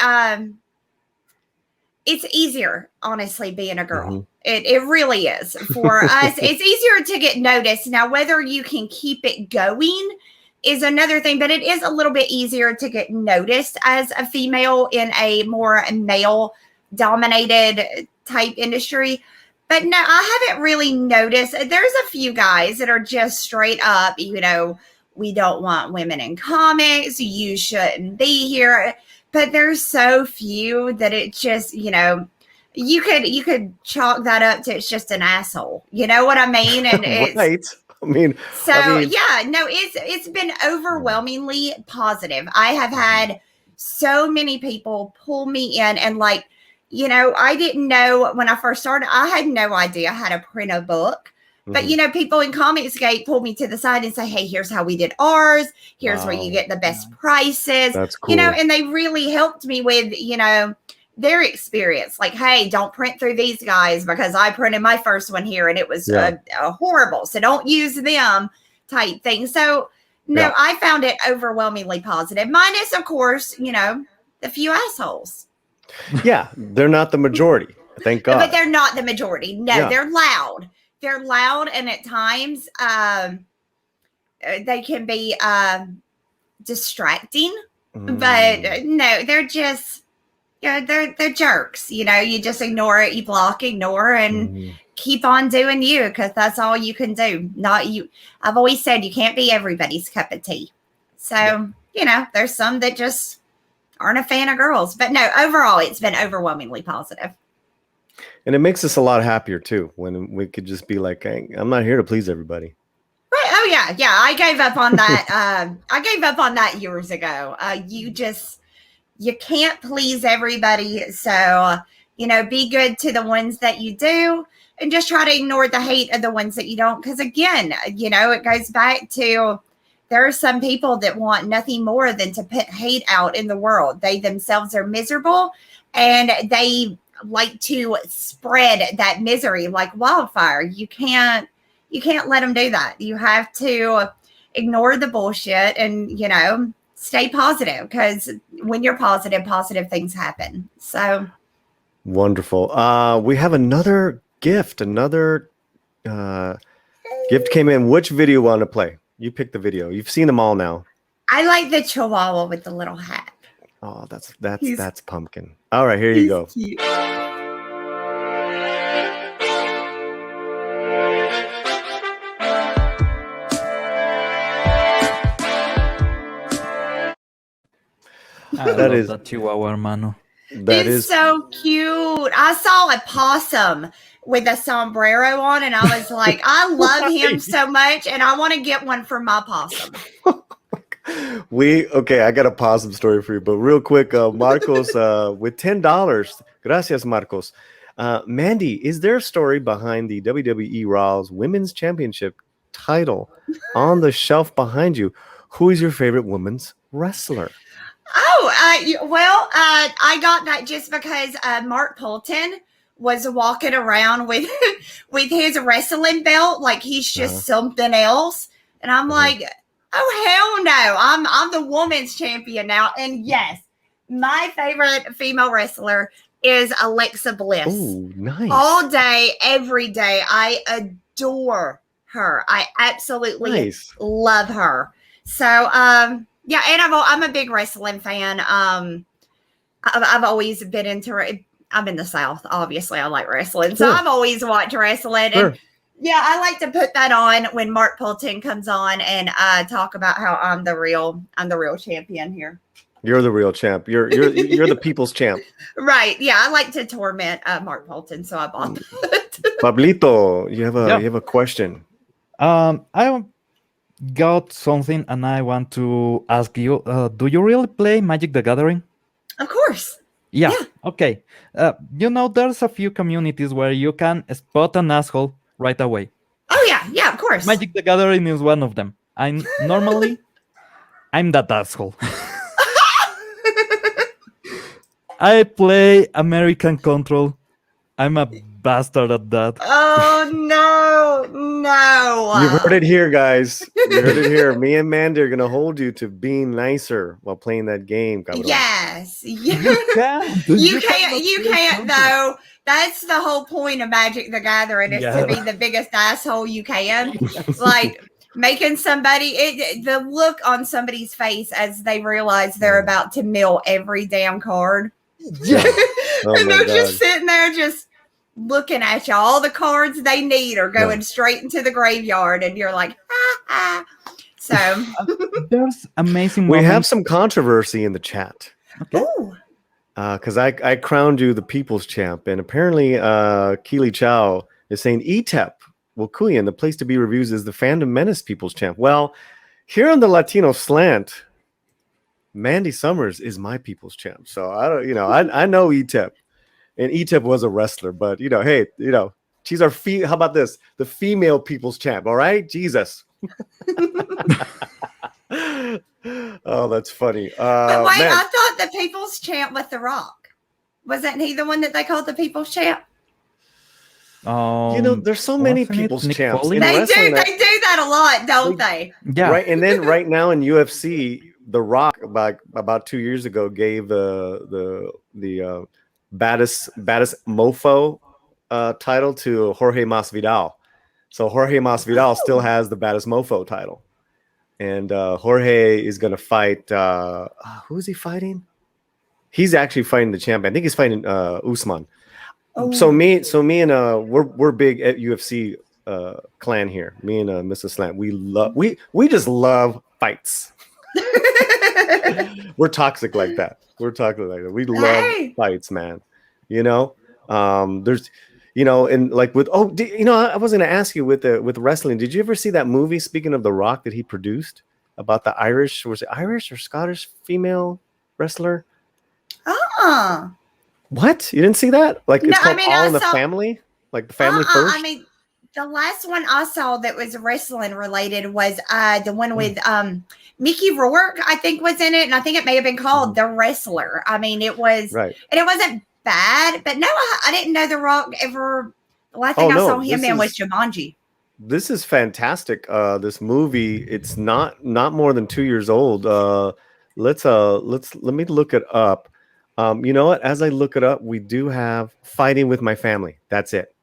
S4: it's easier, honestly, being a girl. It really is. For us, it's easier to get noticed. Now, whether you can keep it going is another thing, but it is a little bit easier to get noticed as a female in a more male-dominated type industry. But no, I haven't really noticed. There's a few guys that are just straight up, we don't want women in comics. You shouldn't be here. But there's so few that it just, you could chalk that up to it's just an asshole. You know what I mean? And it's
S1: right.
S4: It's been overwhelmingly positive. I have had so many people pull me in and I didn't know when I first started, I had no idea how to print a book. But people in Comicsgate pull me to the side and say, "Hey, here's how we did ours. Here's where you get the best prices."
S1: That's cool.
S4: And they really helped me with, their experience. Like, hey, don't print through these guys because I printed my first one here and it was horrible. So don't use them type thing. So no, I found it overwhelmingly positive. Minus, of course, the few assholes.
S1: Yeah, they're not the majority. Thank God.
S4: But they're not the majority. No, they're loud. They're loud, and at times they can be distracting. But no, they're just they're jerks. You just ignore it, you block, ignore, and keep on doing you because that's all you can do. Not you. I've always said you can't be everybody's cup of tea. So there's some that just aren't a fan of girls. But no, overall, it's been overwhelmingly positive.
S1: And it makes us a lot happier too when we could just be like, hey, I'm not here to please everybody.
S4: Right. Oh yeah. I gave up on that. I gave up on that years ago. You can't please everybody. So, be good to the ones that you do and just try to ignore the hate of the ones that you don't. Because again, it goes back to there are some people that want nothing more than to put hate out in the world. They themselves are miserable and they like to spread that misery like wildfire. You can't let them do that. You have to ignore the bullshit and, stay positive because when you're positive things happen. So
S1: wonderful. We have another gift. Another gift came in. Which video you want to play? You pick the video. You've seen them all now.
S4: I like the Chihuahua with the little hat.
S1: Oh, that's Pumpkin. All right, here you go.
S4: Cute.
S3: That is the Chihuahua, hermano.
S4: It's so cute. I saw a possum with a sombrero on, and I was like, I love him so much, and I want to get one for my possum.
S1: I got a possum story for you, but real quick, Marcos, with $10. Gracias, Marcos. Mandy, is there a story behind the WWE Raw's Women's Championship title on the shelf behind you? Who is your favorite women's wrestler?
S4: Oh, I got that just because Mark Polton was walking around with his wrestling belt like he's just something else, and I'm like, oh hell no, I'm the women's champion now. And yes, my favorite female wrestler is Alexa Bliss.
S1: Oh, nice.
S4: All day, every day, I adore her. I absolutely love her. So, yeah, and I'm a big wrestling fan. I've always been into. I'm in the South, obviously. I like wrestling, so I've always watched wrestling.
S1: Sure.
S4: And yeah, I like to put that on when Mark Polton comes on and talk about how I'm the real champion here.
S1: You're the real champ. You're the people's champ.
S4: Right? Yeah, I like to torment Mark Polton, so I bought that.
S1: Pablito, you have a question.
S3: I got something, and I want to ask you: do you really play Magic the Gathering?
S4: Of course.
S3: Yeah. Okay. There's a few communities where you can spot an asshole right away.
S4: Oh yeah, of course.
S3: Magic the Gathering is one of them. I'm that asshole. I play American Control. I'm a bastard at that.
S4: Oh no.
S1: You heard it here, guys. You heard it here. Me and Mandy are gonna hold you to being nicer while playing that game. Cabrón.
S4: Yes.
S3: You can't.
S4: You can't though. That's the whole point of Magic the Gathering is to be the biggest asshole you can. Like making somebody the look on somebody's face as they realize they're about to mill every damn card.
S3: Yeah.
S4: And they're just sitting there just looking at you. All the cards they need are going straight into the graveyard, and you're like, ha. So
S3: there's amazing
S1: we
S3: moments.
S1: have some controversy in the chat.
S3: Okay.
S1: Because I crowned you the people's champ, and apparently Keely Chow is saying ETEP Wakuyan, the place to be reviews, is the Fandom Menace people's champ. Well, here on the Latino Slant, Mandy Summers is my people's champ. So I don't, I know ETEP, and ETEP was a wrestler, but hey, She's our how about this? The female people's champ. All right, Jesus. Oh, that's funny.
S4: But wait,
S1: man.
S4: I thought the people's champ was The Rock. Wasn't he the one that they called the people's champ?
S1: There's so many
S3: wasn't it
S1: people's
S3: Nick
S1: champs.
S3: Paulie?
S1: In
S4: They
S1: wrestling,
S4: do that a lot, don't they?
S3: Yeah.
S1: Right, and then right now in UFC, The Rock about 2 years ago gave the baddest mofo title to Jorge Masvidal. So Jorge Masvidal still has the baddest mofo title, and Jorge is going to fight. Who is he fighting? He's actually fighting the champion. I think he's fighting Usman.
S4: Oh.
S1: So me and we're big at UFC clan here. Me and Mr. Slant, we just love fights. We're toxic like that. We love fights, man. There's and like with I was gonna ask you with wrestling. Did you ever see that movie? Speaking of The Rock, that he produced about the Irish or Scottish female wrestler? What? You didn't see that? Like it's called All in the Family? Like the family first?
S4: I mean, the last one I saw that was wrestling related was the one with Mickey Rourke, I think, was in it, and I think it may have been called The Wrestler. I mean, it was right, and it wasn't bad, but no, I didn't know The Rock ever. The last thing I saw him in was Jumanji.
S1: This is fantastic. This movie, it's not more than 2 years old. Let me look it up. You know what? As I look it up, we do have Fighting with My Family. That's it.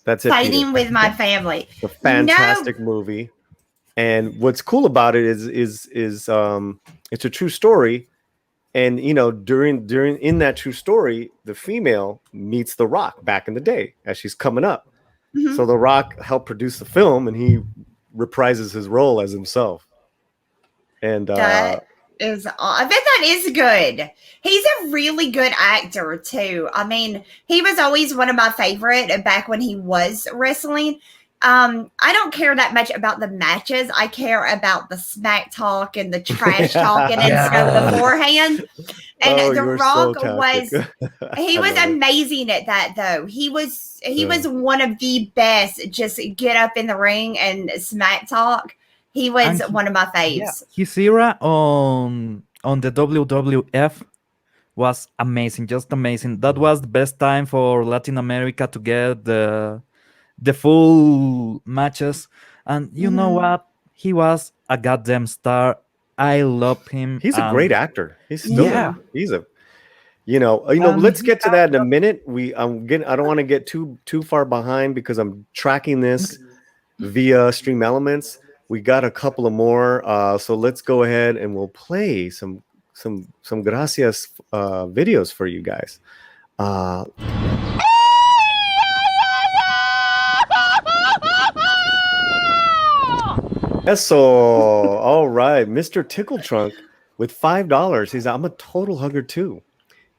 S4: Fighting with My Family.
S1: It's a fantastic movie. And what's cool about it is it's a true story. And during in that true story, the female meets The Rock back in the day as she's coming up. Mm-hmm. So The Rock helped produce the film, and he reprises his role as himself. And
S4: I bet that is good. He's a really good actor too. I mean, he was always one of my favorite back when he was wrestling. I don't care that much about the matches. I care about the smack talk and the trash talking and stuff beforehand. And The Rock was amazing at that though. He was one of the best. Just get up in the ring and smack talk. He was one of my faves.
S3: Yeah. His era on the WWF was amazing, just amazing. That was the best time for Latin America to get the full matches. And you know what? He was a goddamn star. I love him.
S1: He's a great actor. He's still he's a let's get to that in a minute. I don't want to get too far behind because I'm tracking this via Stream Elements. We got a couple of more, so let's go ahead and we'll play some gracias videos for you guys. So all right, Mr. Tickle Trunk with $5. He's I'm a total hugger too.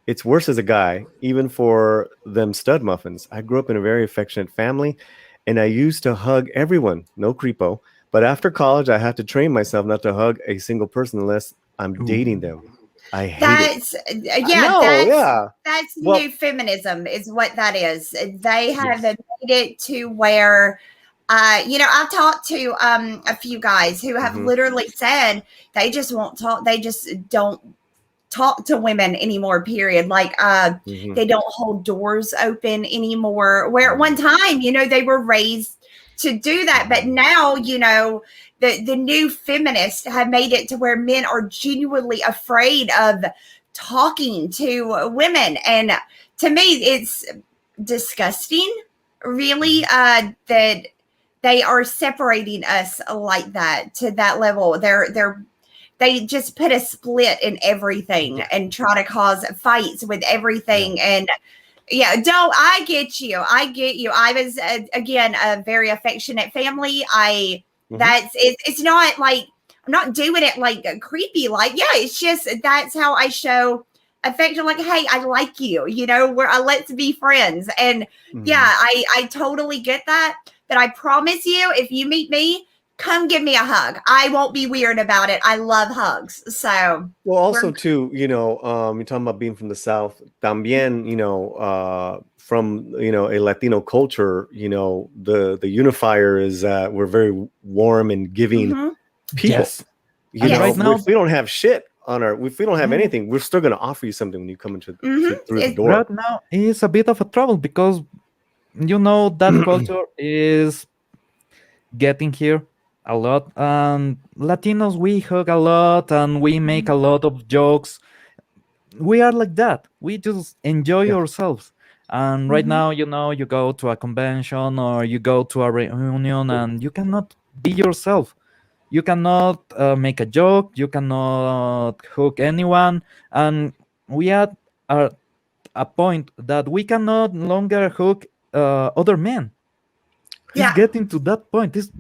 S1: It's worse as a guy, even for them stud muffins. I grew up in a very affectionate family, and I used to hug everyone. No creepo. But after college, I had to train myself not to hug a single person unless I'm dating them. I hate it.
S4: That's new feminism is what that is. They have made it to where, I've talked to a few guys who have literally said they just won't talk. They just don't talk to women anymore, period. Like they don't hold doors open anymore. Where at one time, they were raised to do that. But now, the new feminists have made it to where men are genuinely afraid of talking to women. And to me, it's disgusting, really, that they are separating us like that to that level. They just put a split in everything and try to cause fights with everything. Yeah. And I get you. I was again a very affectionate family. It's not like I'm not doing it like creepy. Like it's just that's how I show affection. Like, hey, I like you. Let's be friends. And I totally get that. But I promise you, if you meet me, come give me a hug. I won't be weird about it. I love hugs. So
S1: well, also too, you're talking about being from the South. También, from a Latino culture, the unifier is that we're very warm and giving people.
S3: Yes.
S1: Right now, if we don't have shit if we don't have anything, we're still going to offer you something when you come through the door.
S3: Right now is a bit of a trouble because that culture is getting here a lot, and Latinos, we hug a lot and we make a lot of jokes. We are like that. We just enjoy ourselves. And right now, you go to a convention or you go to a reunion and you cannot be yourself. You cannot make a joke. You cannot hook anyone. And we are at a point that we cannot longer hook other men. It's getting to that point.
S4: It's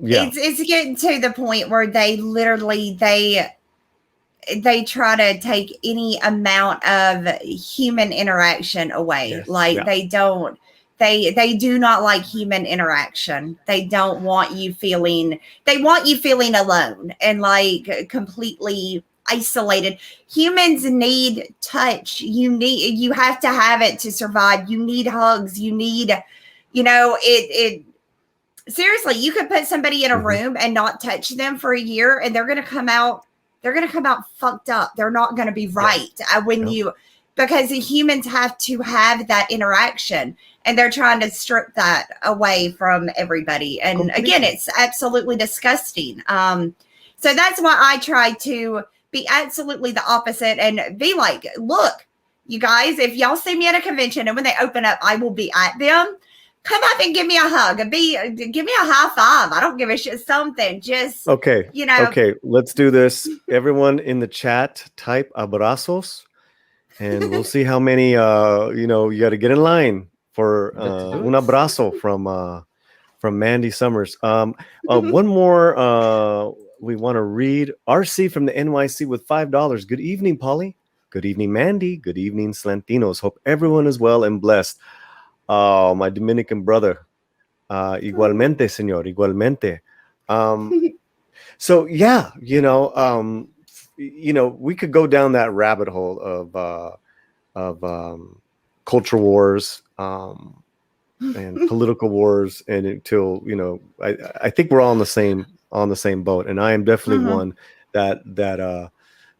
S4: getting to the point where they literally they try to take any amount of human interaction away. They don't. They do not like human interaction. They don't want you feeling. They want you feeling alone and like completely isolated. Humans need touch. You have to have it to survive. You need hugs. You need, it seriously, you could put somebody in a room and not touch them for a year and they're going to come out fucked up. They're not going to be right because the humans have to have that interaction and they're trying to strip that away from everybody. And again, it's absolutely disgusting. So that's why I try to be absolutely the opposite and be like, look, you guys, if y'all see me at a convention and when they open up, I will be at them. Come up and give me a hug and give me a high five. I don't give a shit. Something. Just
S1: okay. Okay, let's do this. Everyone in the chat, type abrazos, and we'll see how many. You got to get in line for un abrazo from Mandy Summers. One more. We want to read RC from the NYC with $5. Good evening, Paulie. Good evening, Mandy. Good evening, Slantinos. Hope everyone is well and blessed. Oh, my Dominican brother. Igualmente, señor. Igualmente. So yeah, we could go down that rabbit hole of culture wars and political wars, and until I think we're all on the same boat, and I am definitely one that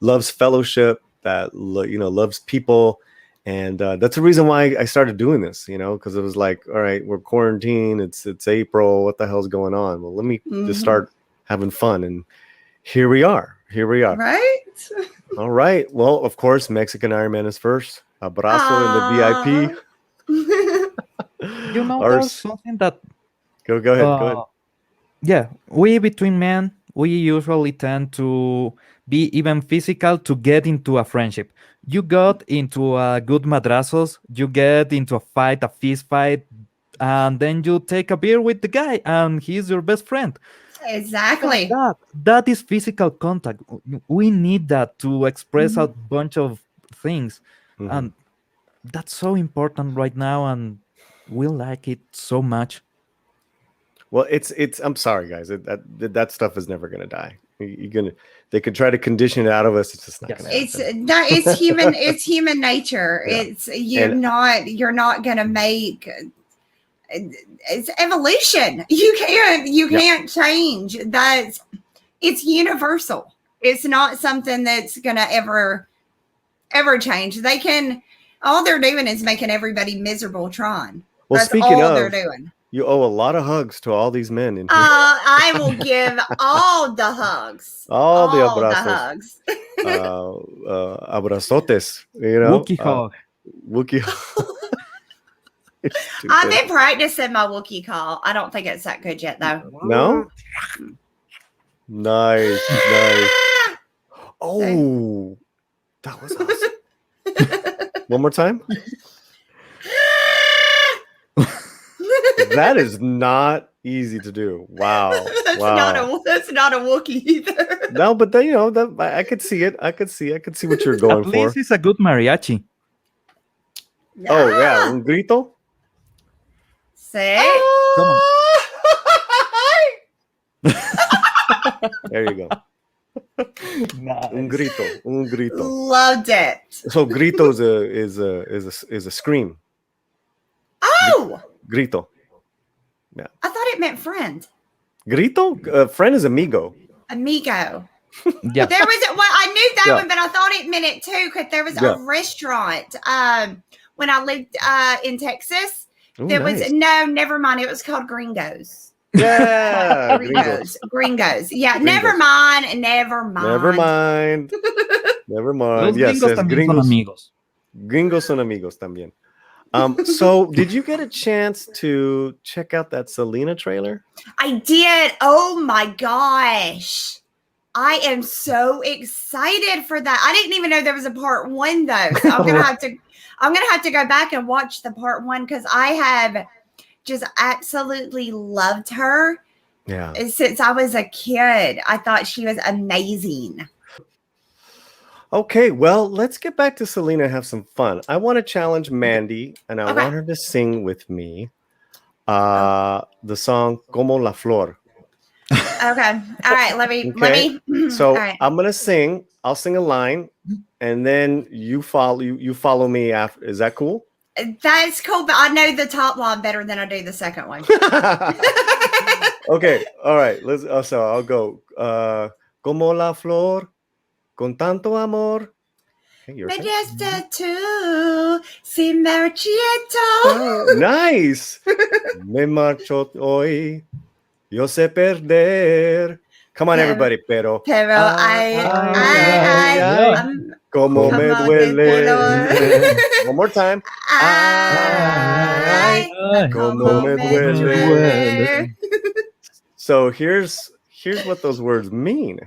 S1: loves fellowship, that loves people. And that's the reason why I started doing this, because it was like, all right, we're quarantined. It's April. What the hell's going on? Well, let me just start having fun. And here we are.
S4: Right.
S1: All right. Well, of course, Mexican Ironman is first. Abrazo in the VIP.
S3: There's something that...
S1: Go ahead.
S3: Yeah, we between men, we usually tend to be even physical to get into a friendship. You got into a good madrazos, you get into a fist fight, and then you take a beer with the guy, and he's your best friend.
S4: Exactly.
S3: That is physical contact. We need that to express a bunch of things, and that's so important right now, and we like it so much.
S1: Well, it's. I'm sorry, guys. That stuff is never gonna die. They could try to condition it out of us. It's just not gonna happen.
S4: It's human. It's human nature.
S1: Yeah.
S4: You're not gonna make. It's evolution. You can't change. It's universal. It's not something that's gonna ever change. All they're doing is making everybody miserable trying.
S1: Well,
S4: that's
S1: speaking
S4: all
S1: of,
S4: they're doing.
S1: You owe a lot of hugs to all these men in here.
S4: I will give all the hugs.
S1: All the
S4: hugs.
S1: Abrazotes.
S3: Wookiee hug.
S1: Wookiee hug.
S4: I've been practicing my Wookiee call. I don't think it's that good yet, though.
S1: No? Nice. Oh, that was awesome. One more time. That is not easy to do. Wow.
S4: That's not a Wookiee either.
S1: No, but then, I could see it. I could see what you're going for.
S3: At least it's a good mariachi.
S4: Yeah.
S1: Oh yeah, un grito.
S4: See?
S3: Come on.
S1: There you go. Un grito, un grito.
S4: Loved it.
S1: So grito is a scream.
S4: Oh,
S1: Grito.
S4: I thought it meant friend.
S1: Grito? Friend is amigo.
S4: Amigo.
S3: Yeah.
S4: There was I knew that
S1: Yeah.
S4: one, but I thought it meant it too, because there was
S1: Yeah.
S4: a restaurant when I lived in Texas.
S1: Ooh,
S4: There
S1: nice.
S4: was never mind. It was called Gringos.
S1: Yeah.
S4: Gringos. Yeah,
S1: Gringos.
S4: never mind. Never mind.
S3: Los
S1: Yes,
S3: gringos
S1: yes,
S3: también son amigos.
S1: Gringos son amigos también. So did you get a chance to check out that Selena trailer?
S4: I did. Oh my gosh. I am so excited for that. I didn't even know there was a part 1 though. So I'm gonna have to go back and watch the part 1, because I have just absolutely loved her
S1: Yeah.
S4: since I was a kid. I thought she was amazing.
S1: Okay, well, let's get back to Selena and have some fun. I want to challenge Mandy, and I want her to sing with me the song Como la Flor.
S4: Okay. All right. Let me.
S1: So
S4: all right.
S1: I'm gonna sing. I'll sing a line, and then you follow me after. Is that cool?
S4: That's cool, but I know the top line better than I do the second one.
S1: Okay. All right. Let's. So I'll go. Como la flor, con tanto amor. Okay, your turn.
S4: Majesta tu, sin marchito.
S1: Oh, nice. Me marcho hoy. Yo sé perder. Come on, everybody. Pero
S4: ay,
S1: como me duele. One more time.
S4: ay,
S1: Como me duele. So here's what those words mean.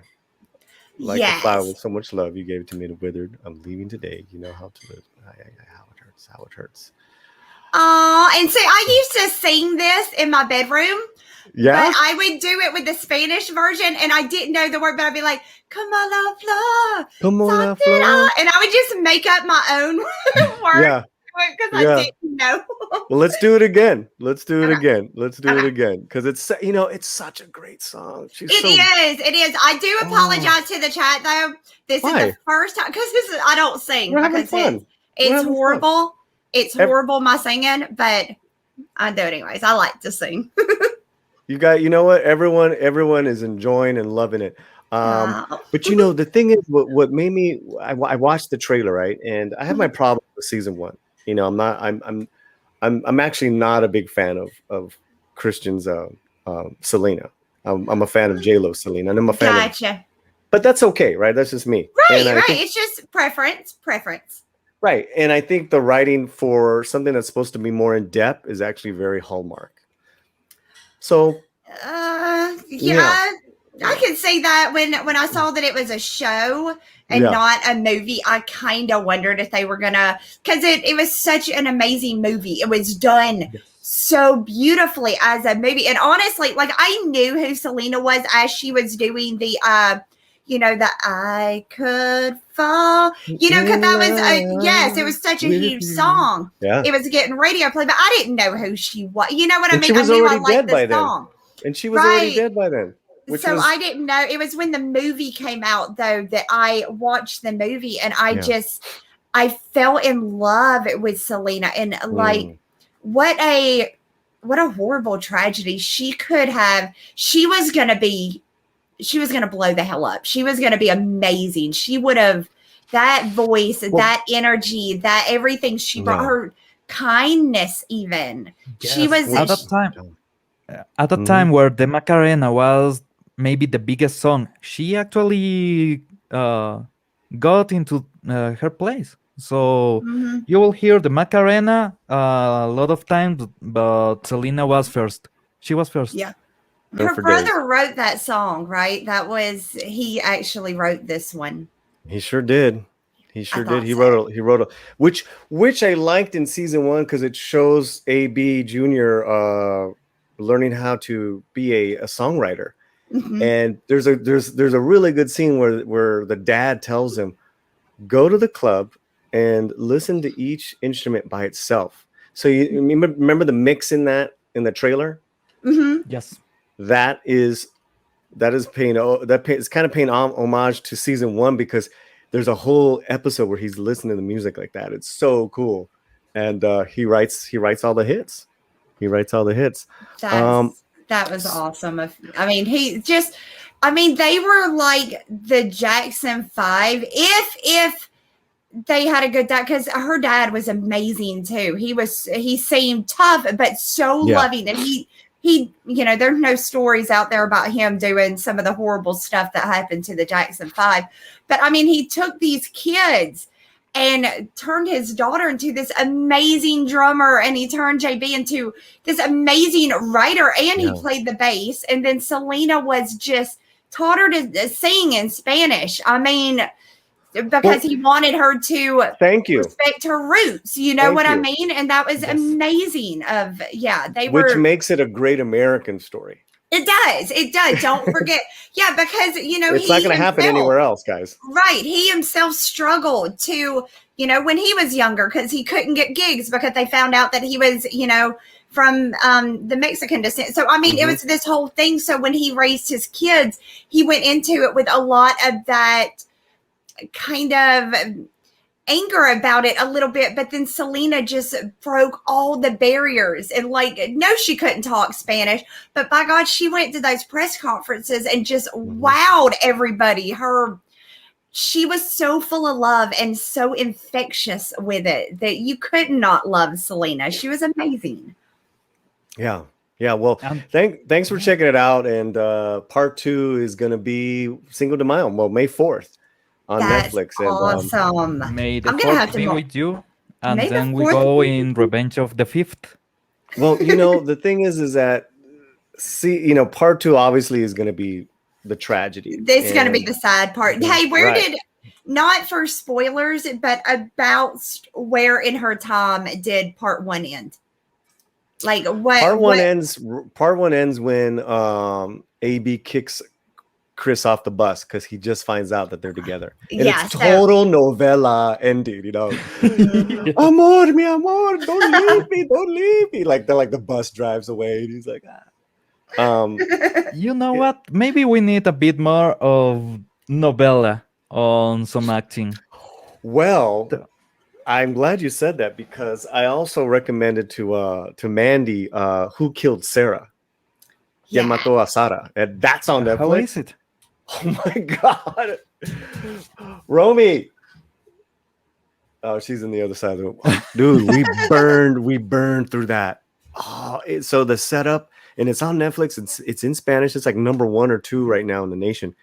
S1: Like
S4: Yes.
S1: a flower with so much love, you gave it to me to withered. I'm leaving today. You know how to live. How it hurts.
S4: Oh, and see, I used to sing this in my bedroom.
S1: Yeah.
S4: But I would do it with the Spanish version, and I didn't know the word, but I'd be like, "Como la flor,
S1: Como la flor.
S4: and I would just make up my own word
S1: Yeah.
S4: because I didn't know.
S1: Well, let's do it again. Let's do it again. Because it's such a great song.
S4: It is. I do apologize to the chat though. This is the first time, because I don't sing.
S1: We're having fun.
S4: It's horrible. Fun. It's horrible, my singing, but I do it anyways. I like to sing.
S1: You know what? Everyone is enjoying and loving it. But the thing is, what made me, I watched the trailer, right? And I have my problem with season 1. I'm actually not a big fan of Christian's Selena. I'm a fan of J-Lo Selena, and I'm a fan of, but that's okay, right? That's just me.
S4: Right. It's just preference.
S1: Right. And I think the writing for something that's supposed to be more in depth is actually very Hallmark. So
S4: I can see that when I saw that it was a show and not a movie, I kind of wondered if they were gonna, because it was such an amazing movie. It was done so beautifully as a movie, and honestly, like, I knew who Selena was as she was doing the the I could fall, because that was it was such a huge song. Yeah, it was getting radio play, but I didn't know who she was. You know what I mean?
S1: She was already dead by then.
S4: And
S1: she was already dead by then.
S4: I didn't know. It was when the movie came out, though, that I watched the movie, and I fell in love with Selena, and like, what a horrible tragedy. She was going to blow the hell up. She was going to be amazing. She would have, that voice, that energy, that everything she brought, her kindness even. Yes. She was
S3: at the time where the Macarena was maybe the biggest song, she actually got into her place. So you will hear the Macarena a lot of times, but Selena was first. She was first.
S4: Yeah. Her brother wrote that song, right? He actually wrote this one.
S1: He sure did. He wrote a which I liked in season 1, because it shows AB Jr. Learning how to be a songwriter. And there's a really good scene where the dad tells him, go to the club and listen to each instrument by itself. So you remember the mix in the trailer?
S3: Yes.
S1: That is it's kind of paying homage to season 1 because there's a whole episode where he's listening to music like that. It's so cool, and he writes all the hits. He writes all the hits.
S4: That was awesome. I mean, they were like the Jackson 5 if they had a good dad, because her dad was amazing too. He seemed tough but so loving, and he there's no stories out there about him doing some of the horrible stuff that happened to the Jackson 5. But I mean, he took these kids and turned his daughter into this amazing drummer, and he turned JB into this amazing writer, and he played the bass. And then Selena was just taught her to sing in Spanish. I mean, because he wanted her to respect her roots. You know what I mean? And that was amazing. Which
S1: makes it a great American story.
S4: It does. Don't forget. Yeah, because,
S1: it's not going to happen anywhere else, guys.
S4: Right. He himself struggled to, when he was younger, because he couldn't get gigs because they found out that he was, from the Mexican descent. So, I mean, it was this whole thing. So when he raised his kids, he went into it with a lot of that kind of anger about it a little bit, but then Selena just broke all the barriers, and no, she couldn't talk Spanish, but by God, she went to those press conferences and just wowed everybody. She was so full of love and so infectious with it that you could not love Selena. She was amazing.
S1: Yeah. Well, thanks for checking it out. And part 2 is going to be Cinco de Mayo. Well, May 4th. On
S4: That's
S1: Netflix.
S4: Awesome.
S3: And May the 4th be with you. And then we go in Revenge of the 5th.
S1: Well, the thing is that, part 2 obviously is going to be the tragedy.
S4: This is going to be the sad part. Hey, not for spoilers, but about where in her time did part 1 end? Like what?
S1: Part one ends when AB kicks Chris off the bus because he just finds out that they're together. And it's total novella ending, Amor, mi amor, don't leave me. Like the bus drives away and he's like,
S3: You know what? Maybe we need a bit more of novella on some acting.
S1: Well, I'm glad you said that, because I also recommended to Mandy Who Killed Sarah? ¿Quién mató a Sara? And that's on Netflix.
S3: How is it?
S1: Oh my God. Romy. Oh, she's in the other side of the room. Dude, we burned through that. So the setup, and it's on Netflix. It's in Spanish. It's like number 1 or 2 right now in the nation.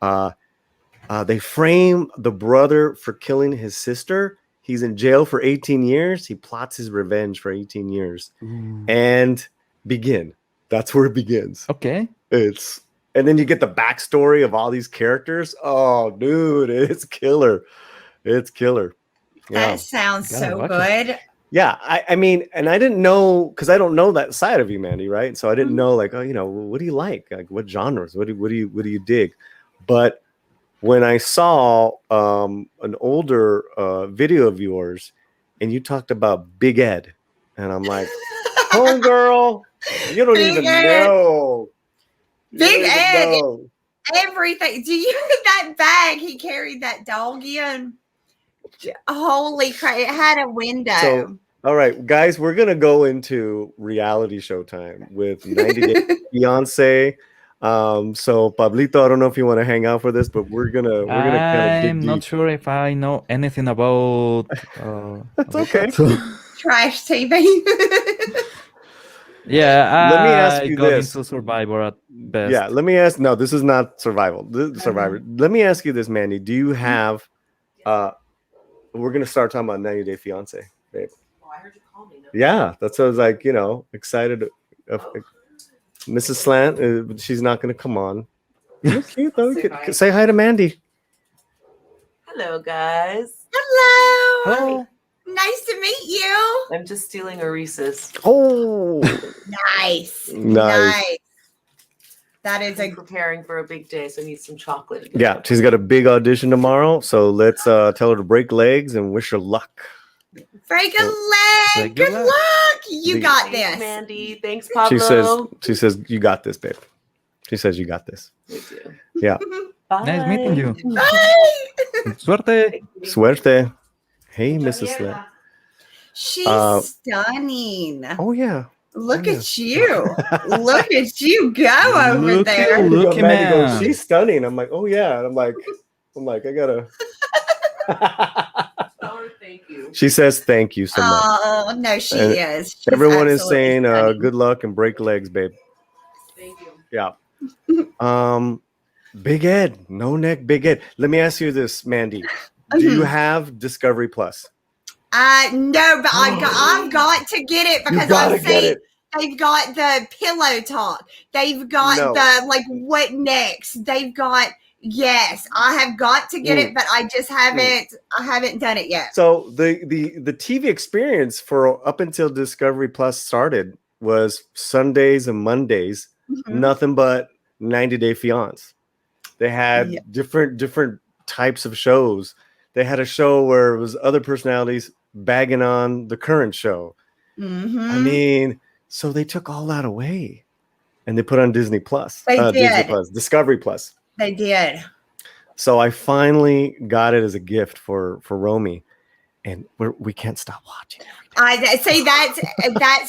S1: They frame the brother for killing his sister. He's in jail for 18 years. He plots his revenge for 18 years. And begin. That's where it begins.
S3: Okay.
S1: And then you get the backstory of all these characters. Oh, dude, it's killer. It's killer.
S4: That sounds so good.
S1: Yeah, I mean, and I didn't know, because I don't know that side of you, Mandy, right? So I didn't know, what do you like? Like, what genres? What do you dig? But when I saw an older video of yours, and you talked about Big Ed, and I'm like, homegirl, you don't even know.
S4: Big Ed, everything. Do you that bag he carried that dog in? Holy crap! It had a window.
S1: So, all right, guys, we're gonna go into reality show time with 90 Day Fiance. So Pablito, I don't know if you want to hang out for this, but we're gonna kind of dig
S3: I'm not sure if I know anything about.
S1: That's okay.
S4: Trash TV.
S3: Yeah,
S1: let me ask you
S3: got
S1: this.
S3: into Survivor at best.
S1: Yeah, let me ask. No, this is not Survivor. Survivor. Let me ask you this, Mandy. Do you have? We're gonna start talking about 90 Day Fiance, babe.
S6: Oh, I heard you call me. No.
S1: Yeah, that's what I was like. Excited. Mrs. Slant, she's not gonna come on. You're cute though. Say hi to Mandy.
S6: Hello, guys.
S4: Hello.
S3: Hello.
S4: Nice to meet you.
S6: I'm just stealing a Reese's.
S1: Oh,
S4: Nice. That is
S6: I'm preparing for a big day, so I need some chocolate.
S1: Yeah, she's got a big audition tomorrow, so let's tell her to break legs and wish her luck.
S4: break a leg. Good luck. You got
S6: Thanks,
S4: this.
S6: Mandy. Thanks, Pablo.
S1: She says, you got this, babe. She says you got this.
S6: We do.
S1: Yeah.
S6: Bye.
S3: Nice meeting you.
S4: Bye.
S3: Suerte.
S1: Suerte. Hey, Mrs. Slant.
S4: She's stunning.
S1: Oh yeah.
S4: Look
S1: yeah.
S4: at you. Look at you go over
S3: Look
S4: there.
S3: at- Look,
S1: Mandy goes,
S3: man.
S1: she's stunning. I'm like, oh yeah. And I'm like, I gotta.
S6: Tell her thank you.
S1: She says thank you so much.
S4: Oh no, she
S1: And
S4: is. She's
S1: Everyone is
S4: absolutely
S1: saying
S4: stunning.
S1: good luck and break legs, babe.
S6: Thank you.
S1: Yeah. Big Ed, no neck, Big Ed. Let me ask you this, Mandy. Do you have Discovery Plus?
S4: No, but I've got to get it because
S1: gotta
S4: I've
S1: get
S4: seen
S1: it.
S4: they've got the pillow talk. They've got
S1: No.
S4: the like what next? They've got yes, I have got to get it, but I just haven't I haven't done it yet.
S1: So the TV experience for up until Discovery Plus started was Sundays and Mondays, nothing but 90 Day Fiance. They had different types of shows. They had a show where it was other personalities bagging on the current show. I mean, so they took all that away and they put on Disney Plus.
S4: They
S1: Disney
S4: did.
S1: Plus, Discovery Plus.
S4: They did.
S1: So I finally got it as a gift for Romy, and we can't stop watching.
S4: I see that's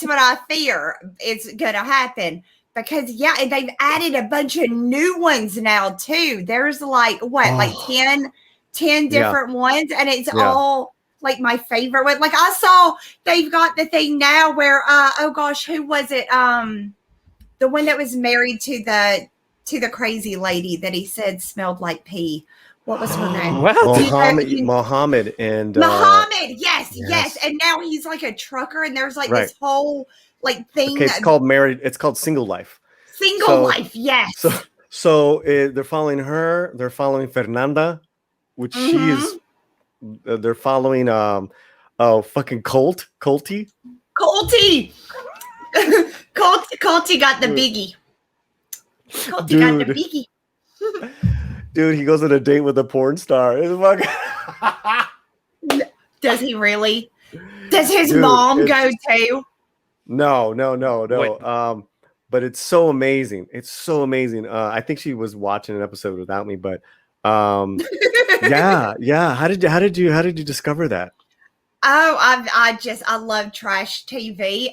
S4: what I fear is gonna happen. Because and they've added a bunch of new ones now too. There's like like 10 different ones, and it's all like my favorite one. Like I saw they've got the thing now where oh gosh, who was it? The one that was married to the crazy lady that he said smelled like pee. What was her name?
S3: What?
S1: Mohammed and
S4: Mohammed, yes. And now he's like a trucker, and there's like this whole like thing.
S1: Okay, it's called Married. It's called Single Life.
S4: Life, yes.
S1: So they're following her. They're following Fernanda, which she is. They're following fucking Colty.
S4: Colty got the biggie. Colty got the biggie.
S1: Dude, he goes on a date with a porn star. It's fucking...
S4: Does he really? Does his mom go too?
S1: No. But it's so amazing. It's so amazing. I think she was watching an episode without me, but yeah. How did you discover that?
S4: Oh, I love trash TV.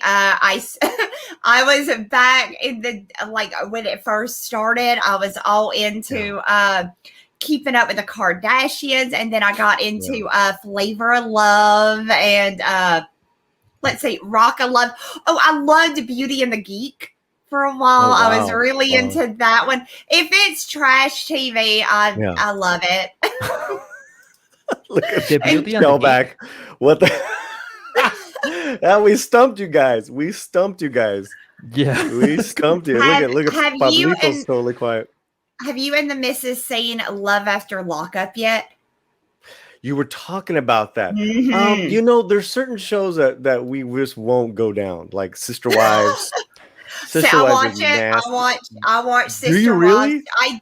S4: I was back in the like when it first started. I was all into keeping up with the Kardashians, and then I got into Flavor of Love and let's see, Rock of Love. Oh, I loved Beauty and the Geek for a while. I was really into that one. If it's trash TV, I love it.
S1: Look at
S3: The Beauty and
S1: go
S3: the
S1: back. What the? We stumped you guys.
S3: Yeah.
S1: We stumped you. Look at Pablito's totally quiet.
S4: Have you and the missus seen Love After Lockup yet?
S1: You were talking about that. There's certain shows that we just won't go down, like Sister Wives.
S4: I watch it. I watch Sister
S1: Do you really?
S4: Wives. I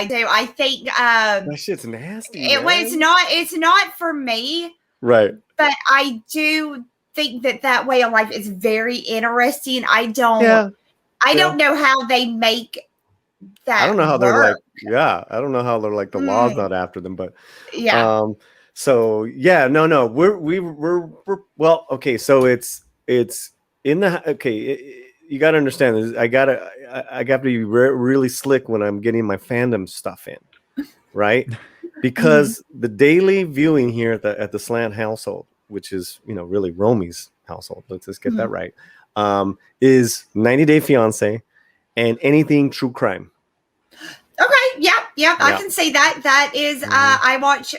S4: do. I think
S1: that shit's nasty.
S4: It's not for me.
S1: Right.
S4: But I do think that way of life is very interesting. I don't know how they make that.
S1: I don't know how
S4: work.
S1: I don't know how they're like the law's not after them, but so yeah, no, we're well, okay, so it's in the you got to understand this. I got to be really slick when I'm getting my fandom stuff in, right? Because the daily viewing here at the Slant household, which is really Romy's household, let's just get that right, is 90 Day Fiance and anything true crime.
S4: Okay, yep, I can see that. That is, I watch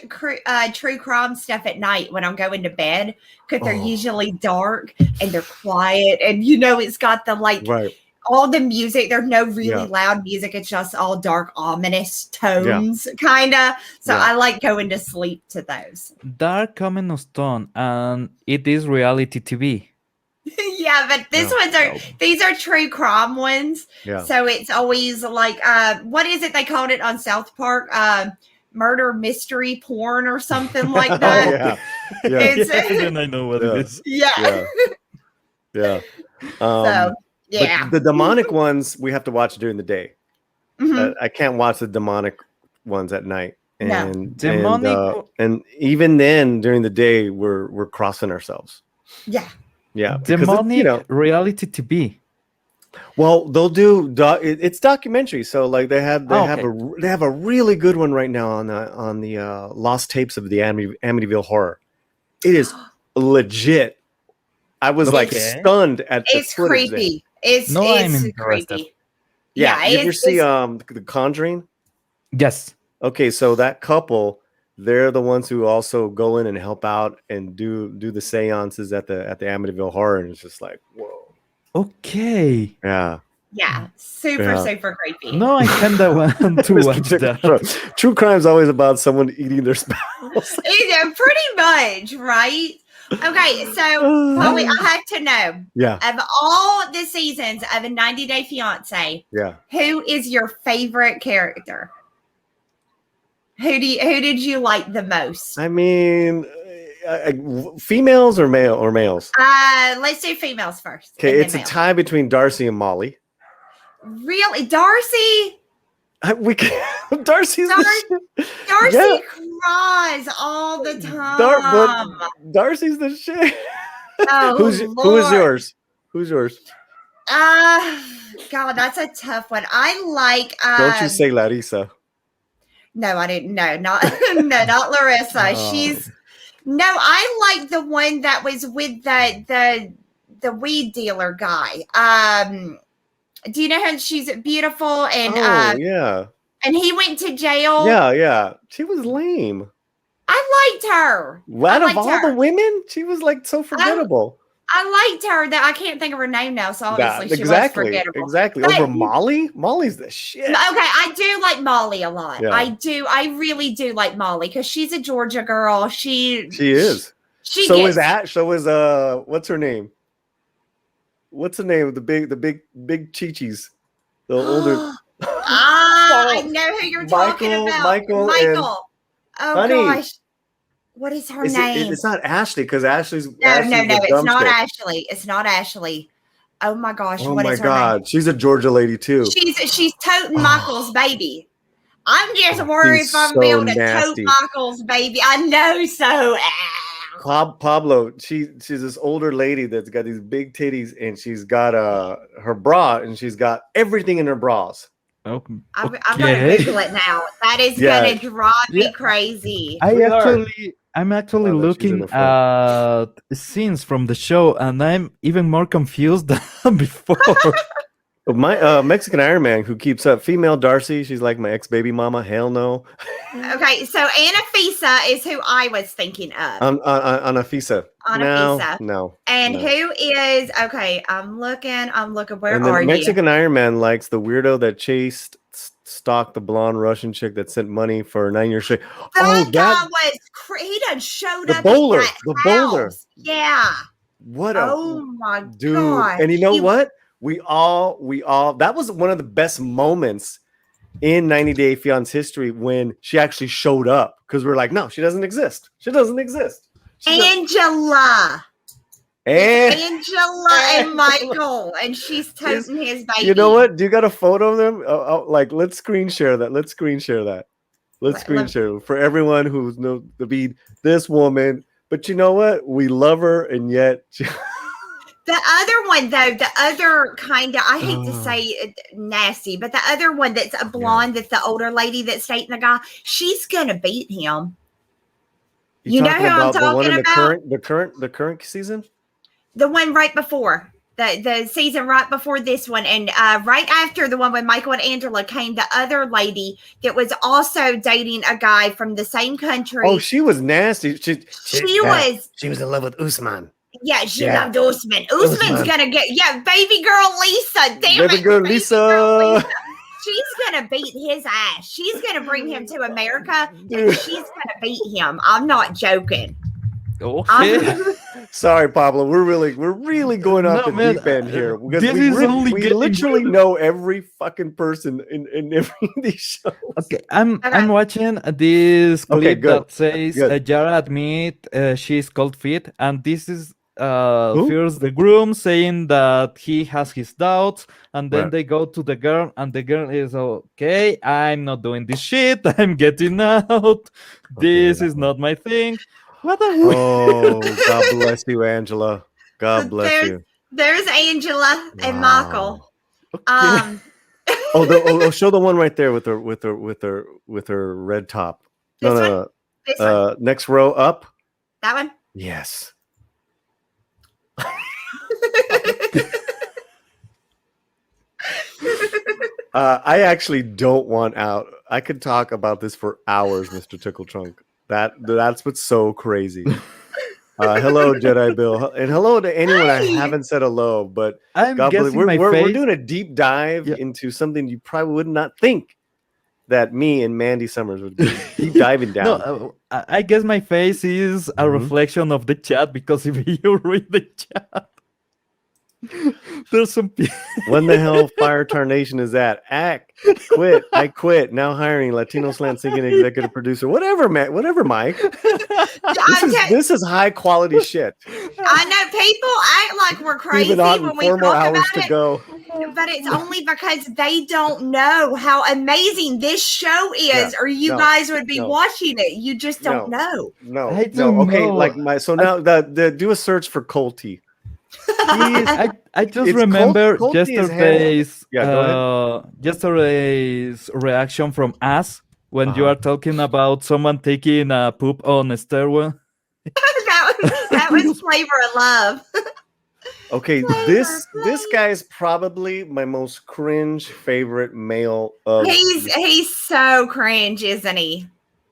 S4: true crime stuff at night when I'm going to bed because they're usually dark and they're quiet, and it's got the all the music. There's no really loud music. It's just all dark, ominous tones, kind of. So I like going to sleep to those.
S3: Dark ominous tone, and it is reality TV.
S4: Yeah, but these are true crime ones. Yeah. So it's always like what is it they called it on South Park? Murder mystery porn or something like that.
S3: Then I know what it is.
S4: Yeah.
S1: Yeah.
S4: So
S1: but the demonic ones we have to watch during the day.
S4: Mhm.
S1: I can't watch the demonic ones at night.
S4: No.
S1: And
S3: Demonic-
S1: and even then during the day we're crossing ourselves.
S4: Yeah.
S1: Yeah, because
S3: Demonic reality TV.
S1: well, they'll do it's documentary. So like they have
S3: Okay.
S1: they have a really good one right now on the lost tapes of the Amityville Horror. It is legit. I was like
S3: Okay.
S1: stunned at the
S4: It's
S1: footage there.
S4: creepy. It's
S3: No, I'm
S4: it's
S3: interested.
S4: creepy.
S1: Yeah, you ever
S4: it's-
S1: see
S4: it's-
S1: The Conjuring?
S3: Yes.
S1: Okay, so that couple, they're the ones who also go in and help out and do the seances at the Amityville Horror, and it's just like, whoa.
S3: Okay.
S1: Yeah.
S4: yeah, super
S1: Yeah.
S4: super creepy.
S3: No, I kinda want to watch that.
S1: True crime's always about someone eating their spouse.
S4: Pretty much, right? Okay, so Chloe, I have to know
S1: Yeah,
S4: of all the seasons of a 90 Day Fiance,
S1: yeah.
S4: who is your favorite character? Who did you like the most?
S1: I mean, females or males?
S4: Let's do females first.
S1: Okay,
S4: and then
S1: it's a
S4: males.
S1: tie between Darcy and Molly.
S4: Really, Darcy?
S1: We can, Darcy's the shit.
S4: Darcy
S1: Yeah.
S4: cries all the time.
S1: Darcy's the shit.
S4: Oh,
S1: Who's
S4: Lord.
S1: yours? Who's yours?
S4: God, that's a tough one. I like.
S1: Don't you say Larissa?
S4: No, I didn't. No, not no, not Larissa.
S1: Oh.
S4: She's no. I like the one that was with the weed dealer guy. Do you know her? She's beautiful and
S1: yeah,
S4: and he went to jail.
S1: yeah. She was lame.
S4: I liked her.
S1: Out
S4: I
S1: of
S4: liked
S1: all
S4: her.
S1: the women, she was like so forgettable.
S4: I liked her. That I can't think of her name now, so obviously she was forgettable.
S1: Exactly.
S4: But-
S1: Over Molly? Molly's the shit.
S4: Okay, I do like Molly a lot.
S1: Yeah.
S4: I really do like Molly because she's a Georgia girl. She
S1: is.
S4: She
S1: So
S4: gets,
S1: is what's her name? What's the name of the big Chi-Chis? The older
S4: I know who you're talking about.
S1: Michael and-
S4: Oh
S1: Honey.
S4: gosh. What is her name?
S1: It's not Ashley because Ashley's
S4: no,
S1: Ashley's the
S4: it's
S1: dumb
S4: not
S1: chick.
S4: Ashley. It's not Ashley. Oh my gosh,
S1: Oh
S4: what
S1: my
S4: is her
S1: god, she's a Georgia lady too.
S4: name? She's toting Michael's baby. I'm just worried
S1: She's
S4: if I'm
S1: so
S4: able to
S1: nasty.
S4: tote Michael's baby. I know so.
S1: Pablo, she's this older lady that's got these big titties and she's got her bra and she's got everything in her bras.
S3: Oh,
S4: I'm gonna
S3: okay.
S4: Google it now. That is
S1: Yeah.
S4: gonna drive me
S3: Yeah.
S4: crazy.
S3: I'm actually
S1: Oh, that she's in
S3: looking
S1: the front.
S3: at scenes from the show, and I'm even more confused than before.
S1: But my Mexican Ironman who keeps up female Darcy, she's like my ex-baby mama. Hell no.
S4: Okay, so Anafisa is who I was thinking of.
S1: On Afisa.
S4: Anafisa.
S1: No.
S4: And
S1: no.
S4: who is okay? I'm looking. Where
S1: And
S4: are
S1: then
S4: you?
S1: Mexican Ironman likes the weirdo that stalked the blonde Russian chick that sent money for a 9-year straight.
S4: That guy was he done showed
S1: The
S4: up
S1: bowler,
S4: at that
S1: the bowler.
S4: house. Yeah.
S1: What a
S4: Oh my
S1: dude.
S4: god.
S1: And you know what? We all that was one of the best moments in 90 Day Fiance history when she actually showed up because we're like, no, she doesn't exist. She doesn't exist.
S4: Angela.
S1: And
S4: Angela and Michael, and she's toting his baby.
S1: you know what? Do you got a photo of them? Like, let's screen share that. Let's screen share that. Let's screen share for everyone who knows to be this woman. But you know what? We love her, and yet
S4: The other one, though, the other kind of, I hate to say it, nasty, but the other one that's a blonde, that's the older lady that's dating the guy, she's gonna beat him. You know who I'm
S1: the one
S4: talking
S1: in
S4: about?
S1: the current season.
S4: The one right before the season right before this one, and right after the one with Michael and Angela came the other lady that was also dating a guy from the same country.
S1: Oh, she was nasty. She was in love with Usman.
S4: Yeah, she loved Usman. Usman's gonna get baby girl Lisa. Damn
S1: Baby
S4: it,
S1: girl
S4: baby
S1: Lisa.
S4: girl Lisa. She's gonna beat his ass. She's gonna bring him to America, and she's gonna beat him. I'm not joking.
S3: Okay.
S1: Sorry, Pablo. We're really going off
S3: No,
S1: the
S3: man,
S1: deep end here because
S3: this is only
S1: we
S3: getting
S1: literally know every fucking person in every of these shows.
S3: Okay, I'm watching this
S1: Okay,
S3: clip
S1: good.
S3: that says
S1: Good.
S3: Yara admit she's cold feet, and this is first the groom saying that he has his doubts, and then
S1: Right.
S3: they go to the girl, and the girl is okay. I'm not doing this shit. I'm getting out. This is not my thing. What a
S1: Oh, God bless you, Angela. God bless you.
S4: There's Angela and Michael.
S3: okay.
S1: Show the one right there with her red top.
S4: This one?
S1: No.
S4: This one.
S1: Next row up.
S4: That one.
S1: Yes. I actually don't want out. I could talk about this for hours, Mr. Tickle Trunk. That's what's so crazy. Hello, Jedi Bill, and hello to anyone I haven't said hello. But
S3: I'm
S1: God bless,
S3: guessing my
S1: we're
S3: face.
S1: doing a deep dive into something you probably would not think that me and Mandy Summers would be deep diving down.
S3: No, I guess my face is a reflection of the chat, because if you read the chat, there's some people.
S1: When the hell Fire Tarnation is that? Quit. I quit. Now hiring Latino Slant singing executive producer. Whatever, man. Whatever, Mike. This is high quality shit.
S4: I know people act like we're crazy when we
S1: 4 more
S4: talk
S1: hours
S4: about
S1: to go.
S4: but it's only because they don't know how amazing this show is, or you guys would be watching it. You just don't know.
S1: No.
S3: I don't
S1: Okay,
S3: know.
S1: like now the do a search for Colty.
S3: I just
S1: It's
S3: remember
S1: Colty is
S3: yesterday's
S1: go
S3: yesterday's reaction from us when you are talking about someone taking a poop on a stairwell.
S4: that was Flavor of Love.
S1: Okay, this guy is probably my most cringe favorite male of
S4: He's so cringe, isn't he?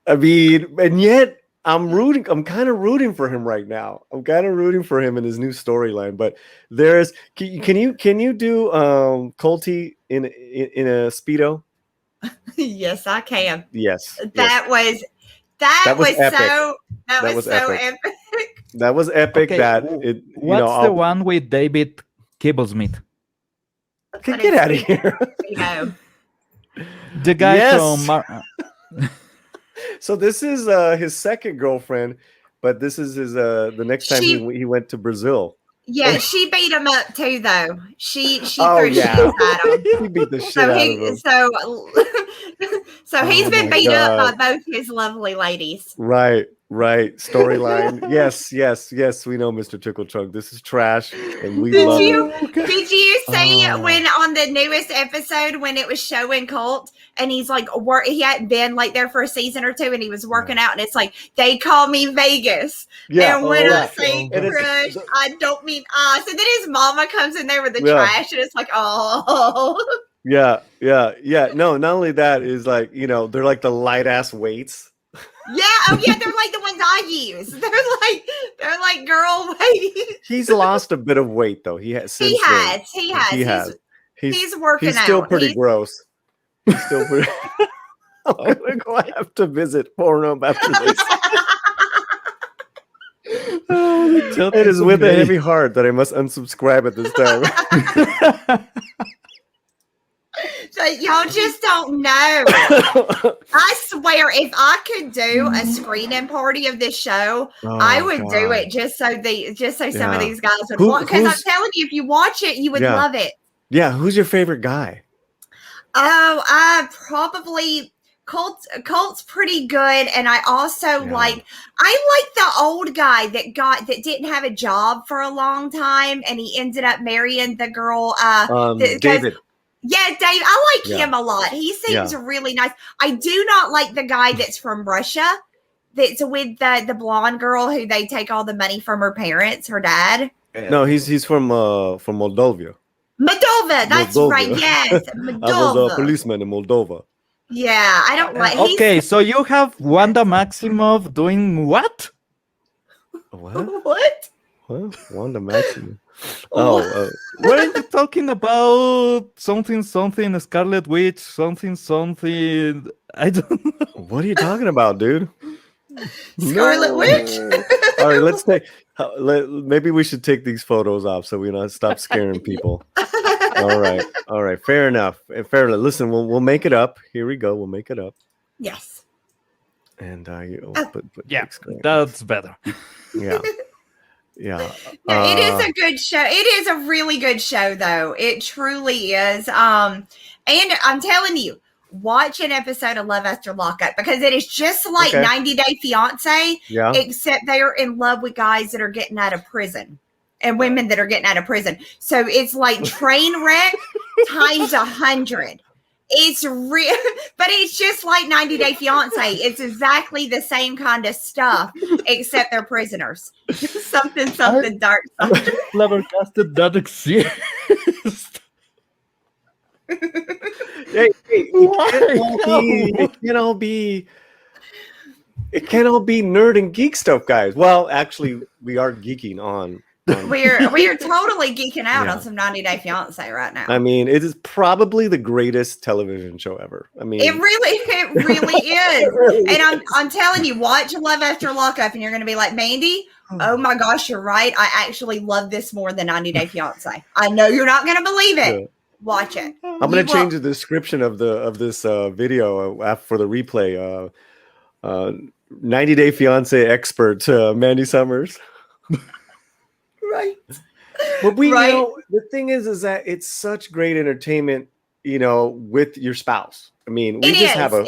S1: I mean, and yet I'm kind of rooting for him right now. I'm kind of rooting for him in his new storyline. But can you do Colty in a Speedo?
S4: Yes, I can.
S1: Yes.
S4: That was
S1: epic.
S4: so epic.
S1: That was epic.
S3: Okay, what's the one with David Kibblesmith?
S1: Get out of here.
S3: The guy from
S1: So this is his second girlfriend, but this is his the next time he went to Brazil.
S4: Yeah, she beat him up too, though. She
S1: Oh,
S4: threw
S1: yeah.
S4: shoes at him.
S1: He beat the shit out of him.
S4: So he's been
S1: my
S4: beat up
S1: God.
S4: by both his lovely ladies.
S1: Right. Storyline. yes. We know, Mr. Tickle Trunk. This is trash, and we love it.
S4: Did you see when on the newest episode when it was showing Colt and he's like he hadn't been like there for a season or two and he was working out and it's like they call me Vegas.
S1: Yeah.
S4: And when I say crush, I don't mean us. And then his mama comes in there with the trash and it's like, oh.
S1: Yeah. No, not only that is like, they're like the light ass weights.
S4: Yeah, they're like the ones I use. They're like girl weight.
S1: He's lost a bit of weight though. He has.
S4: He has. He's working out.
S1: He's still pretty gross. He's still pretty. I'm gonna go have to visit Pornhub after this. It is with a heavy heart that I must unsubscribe at this time.
S4: So y'all just don't know. I swear, if I could do a screening party of this show, I would do it just so some of these guys would watch. Because I'm telling you, if you watch it, you would love it.
S1: Yeah, who's your favorite guy?
S4: Oh, I probably Colt's pretty good, and I also I like the old guy that didn't have a job for a long time, and he ended up marrying the girl.
S1: David.
S4: Yeah, Dave, I like him a lot. He seems really nice. I do not like the guy that's from Russia, that's with the blonde girl who they take all the money from her parents, her dad.
S1: No, he's from Moldova.
S4: Moldova, that's right. Yes, Moldova.
S1: I was a policeman in Moldova.
S4: Yeah, I don't like.
S3: Okay, so you have Wanda Maximoff doing what?
S4: What?
S1: Wanda Maximoff.
S3: What are you talking about? Something, Scarlet Witch, something. I don't know.
S1: What are you talking about, dude?
S4: Scarlet Witch.
S1: All right, let's take. Maybe we should take these photos off so we don't stop scaring people. All right. Fair enough. Listen, we'll make it up. Here we go. We'll make it up.
S4: Yes.
S1: And
S3: that's better.
S1: Yeah. Yeah.
S4: No, it is a good show. It is a really good show, though. It truly is. And I'm telling you, watch an episode of Love After Lockup because it is just like
S1: Okay.
S4: 90 Day Fiance,
S1: Yeah.
S4: except they are in love with guys that are getting out of prison and women that are getting out of prison. So it's like train wreck times 100. It's real, but it's just like 90 Day Fiance. It's exactly the same kind of stuff, except they're prisoners. something dark. Something.
S3: Flabbergasted that exists.
S1: Hey, it can't all be nerd and geek stuff, guys. Well, actually, we are geeking on.
S4: We are totally geeking out on some 90 Day Fiance right now.
S1: I mean, it is probably the greatest television show ever. I mean,
S4: it really is. And I'm telling you, watch Love After Lockup, and you're going to be like, Mandy, oh my gosh, you're right. I actually love this more than 90 Day Fiance. I know you're not going to believe it. Yeah. Watch it.
S1: I'm going to change the description of this video for the replay. 90 Day Fiance expert Mandy Summers.
S4: Right.
S1: But you know, the thing is that it's such great entertainment, you know, with your spouse. I mean, we just have a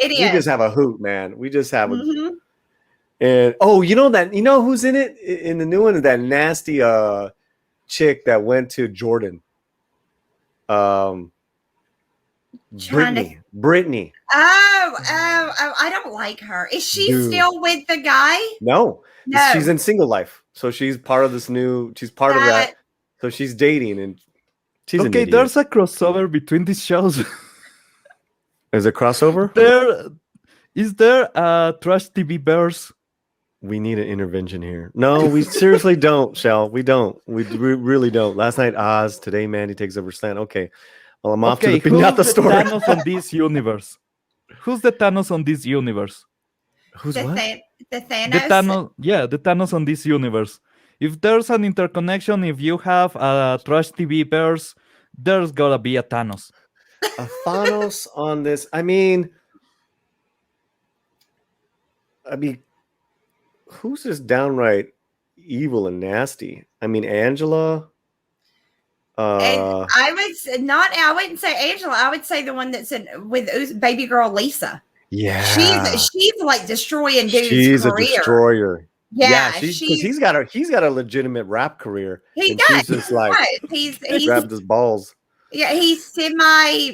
S1: hoot, man. We just have a and you know who's in it in the new one? That nasty chick that went to Jordan. Brittany.
S4: Oh, I don't like her. Is she still with the guy?
S1: No. She's in single life. So she's part of she's part of that. So she's dating and she's an idiot.
S3: There's a crossover between these shows.
S1: Is a crossover?
S3: Is there Trash TV Bears?
S1: We need an intervention here. No, we seriously don't, Shell. We don't. We really don't. Last night, Oz. Today, Mandy takes over Slant. Okay. Well, I'm off to the Piñata store.
S3: Who's the Thanos on this universe? Who's the Thanos on this universe?
S1: Who's what?
S4: The Thanos?
S3: The Thanos on this universe. If there's an interconnection, if you have a Trash TV Bears, there's gotta be a Thanos.
S1: A Thanos on this. I mean, who's just downright evil and nasty? I mean, Angela.
S4: I wouldn't say Angela. I would say the one that's with baby girl Lisa.
S1: Yeah,
S4: she's like destroying dudes'
S1: She's
S4: career.
S1: A destroyer.
S4: Yeah,
S1: he's got a legitimate rap career.
S4: He does.
S1: She's just like
S4: he's
S1: grabbed his balls.
S4: Yeah, he's semi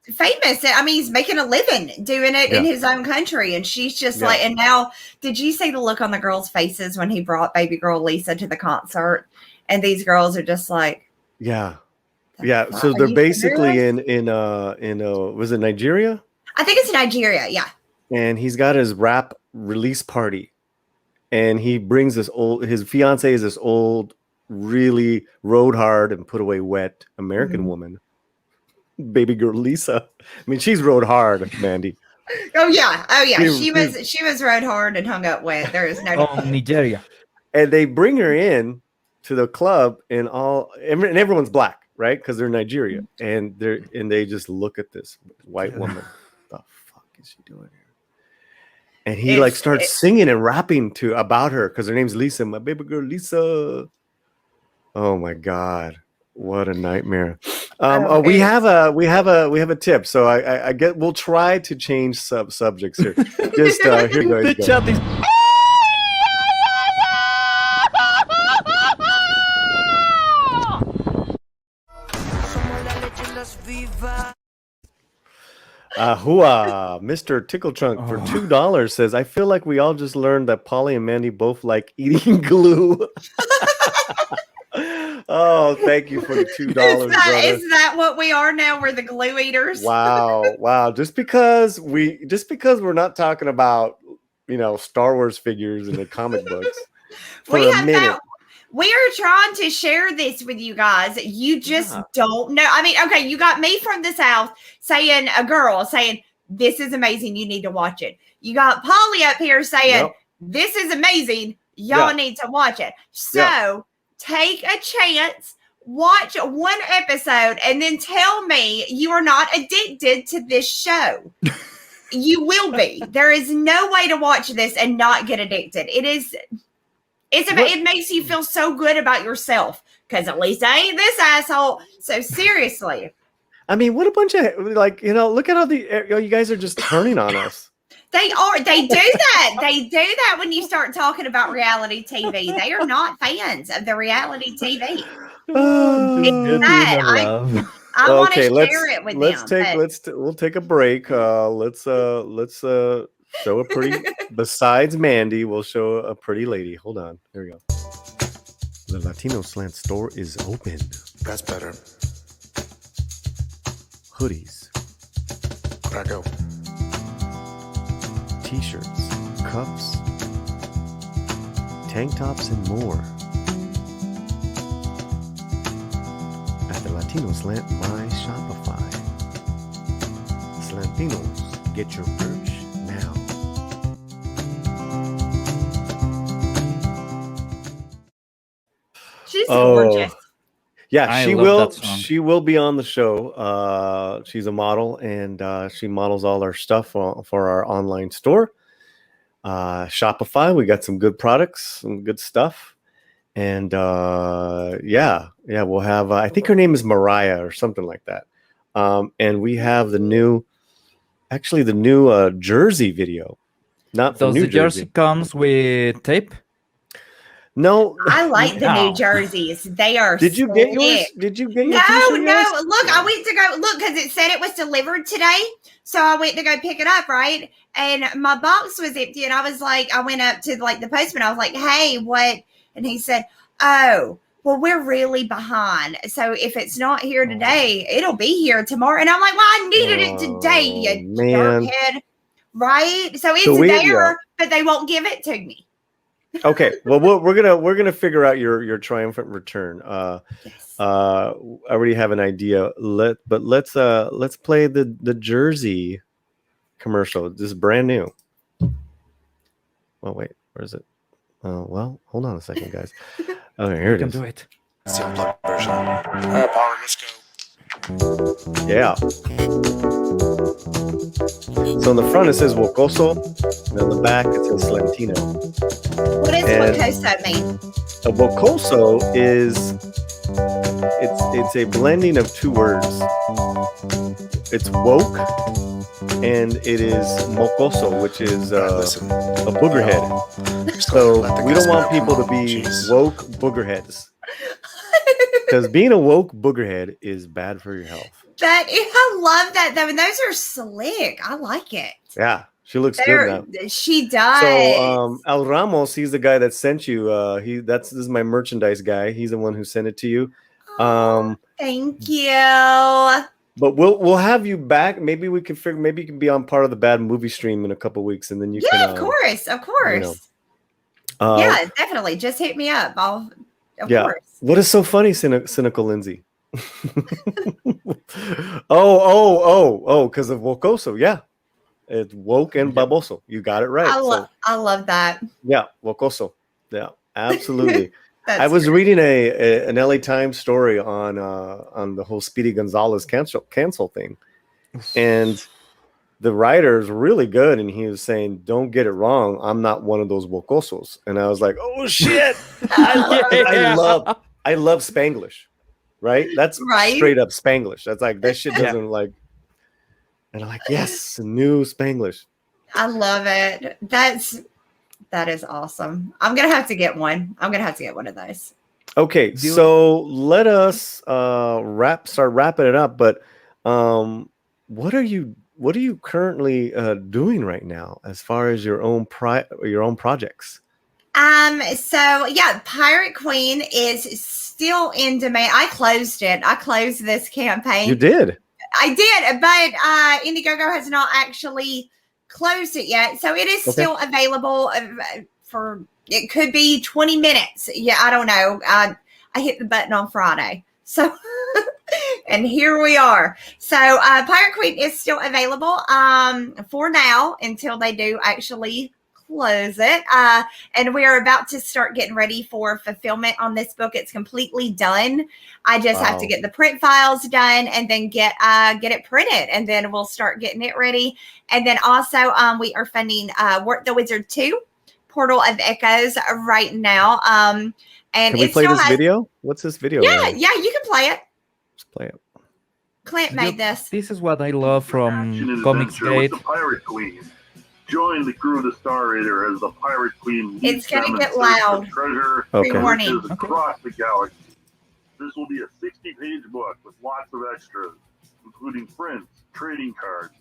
S4: famous. I mean, he's making a living doing it in his own country, and she's just like. And now, did you see the look on the girls' faces when he brought baby girl Lisa to the concert? And these girls are just like,
S1: yeah. So they're basically in was it Nigeria?
S4: I think it's Nigeria, yeah.
S1: And he's got his rap release party. And he brings his fiance is this old, really rode hard and put away wet American woman. Baby girl Lisa. I mean, she's rode hard, Mandy.
S4: Oh yeah. She was rode hard and hung up wet. There is no
S3: Nigeria.
S1: And they bring her in to the club and everyone's black, right? Because they're Nigeria. And they just look at this white woman. What the fuck is she doing here? And he starts singing and rapping about her because her name's Lisa, my baby girl Lisa. Oh my God, what a nightmare! We have a tip. So I get we'll try to change subjects here. Just here you go. Mr. Tickle Trunk for $2 says, I feel like we all just learned that Paulie and Mandy both like eating glue. Oh, thank you for the $2, brother.
S4: Is that what we are now? We're the glue eaters.
S1: Wow. Just because we're not talking about, Star Wars figures and the comic books for a minute.
S4: We are trying to share this with you guys. You just don't know. I mean, okay, you got me from the South saying, this is amazing. You need to watch it. You got Paulie up here saying, this is amazing. Y'all need to watch it. So take a chance, watch one episode, and then tell me you are not addicted to this show. You will be. There is no way to watch this and not get addicted. It is It makes you feel so good about yourself because at least I ain't this asshole. So seriously.
S1: I mean, what a bunch of look at all you guys are just turning on us.
S4: They are. They do that. They do that when you start talking about reality TV. They are not fans of the reality TV. I want to share it with them.
S1: We'll take a break. Let's show a pretty. Besides Mandy, we'll show a pretty lady. Hold on. Here we go. The Latino Slant store is open.
S2: That's better.
S1: Hoodies.
S2: Where'd I go?
S1: T-shirts, cups, tank tops, and more. At the Latino Slant My Shopify. Slantinos, get your merch now.
S4: She's gorgeous.
S1: Yeah, she will. She will be on the show. She's a model, and she models all our stuff for our online store, Shopify. We got some good products, some good stuff, and we'll have. I think her name is Mariah or something like that. And we have the new jersey video. Not
S3: does
S1: New
S3: the jersey comes with tape?
S1: No,
S4: I like the new jerseys. They are.
S1: Did you get yours? Did you get your t-shirt?
S4: No. Look, I went to go because it said it was delivered today. So I went to go pick it up, right? And my box was empty, and I was like, I went up to the postman. I was like, "Hey, what?" And he said, "Oh, well, we're really behind. So if it's not here today, it'll be here tomorrow." And I'm like, "Well, I needed it today, you jerkhead." Right? So it's there, but they won't give it to me.
S1: Okay, well, we're gonna figure out your triumphant return.
S4: Yes.
S1: I already have an idea. Let's play the jersey commercial. This is brand new. Oh wait, where is it? Well, hold on a second, guys. Okay, here it is.
S3: Do it.
S2: It's the unplugged version. All right, Paulie, let's go.
S1: Yeah. So on the front it says Wocoso, and on the back it says Slantino.
S4: What does Wocoso mean?
S1: A Wocoso is it's a blending of two words. It's woke and it is mocoso, which is a boogerhead. So we don't want people to be woke boogerheads. Because being a woke boogerhead is bad for your health.
S4: I love that though, and those are slick. I like it.
S1: Yeah, she looks good now.
S4: She does.
S1: So Al Ramos, he's the guy that sent you. This is my merchandise guy. He's the one who sent it to you.
S4: Thank you.
S1: But we'll have you back. Maybe we can figure. Maybe you can be on part of the bad movie stream in a couple weeks, and then you can.
S4: Of course. Yeah, definitely. Just hit me up. Of course.
S1: What is so funny, cynical Lindsay? Because of Wocoso. Yeah, it's woke and baboso. You got it right.
S4: I love that.
S1: Yeah, Wocoso. Yeah, absolutely. I was reading an LA Times story on the whole Speedy Gonzalez cancel thing, and the writer is really good, and he was saying, "Don't get it wrong, I'm not one of those Wocosos." And I was like, "Oh shit!" I love Spanglish, right? That's straight up Spanglish. That's like that shit doesn't like. And I'm like, yes, new Spanglish.
S4: I love it. That is awesome. I'm gonna have to get one. I'm gonna have to get one of those.
S1: Okay, so let us start wrapping it up. But what are you currently doing right now as far as your own projects?
S4: So yeah, Pirate Queen is still in demand. I closed it. I closed this campaign.
S1: You did?
S4: I did, but Indiegogo has not actually closed it yet. So it is still available for, it could be 20 minutes. Yeah, I don't know. I hit the button on Friday. So, and here we are. So Pirate Queen is still available for now until they do actually close it. And we are about to start getting ready for fulfillment on this book. It's completely done. I just have to get the print files done and then get it printed, and then we'll start getting it ready. And then also we are funding Work the Wizard 2 Portal of Echoes right now. And
S1: can we
S4: it
S1: play
S4: still
S1: this
S4: has,
S1: video? What's this video?
S4: Yeah, you can play it.
S1: Let's play it.
S4: Clint made this.
S3: This is what I love from
S7: Action and adventure with
S3: Comicsgate.
S7: the Pirate Queen. Join the crew of the Star Raider as the Pirate Queen leads
S4: It's gonna
S7: them in
S4: get
S7: search
S4: loud.
S7: for treasure
S1: Okay.
S7: and
S4: Pre-warning.
S7: riches across the galaxy. This will be a 60-page book with lots of extras, including prints, trading cards,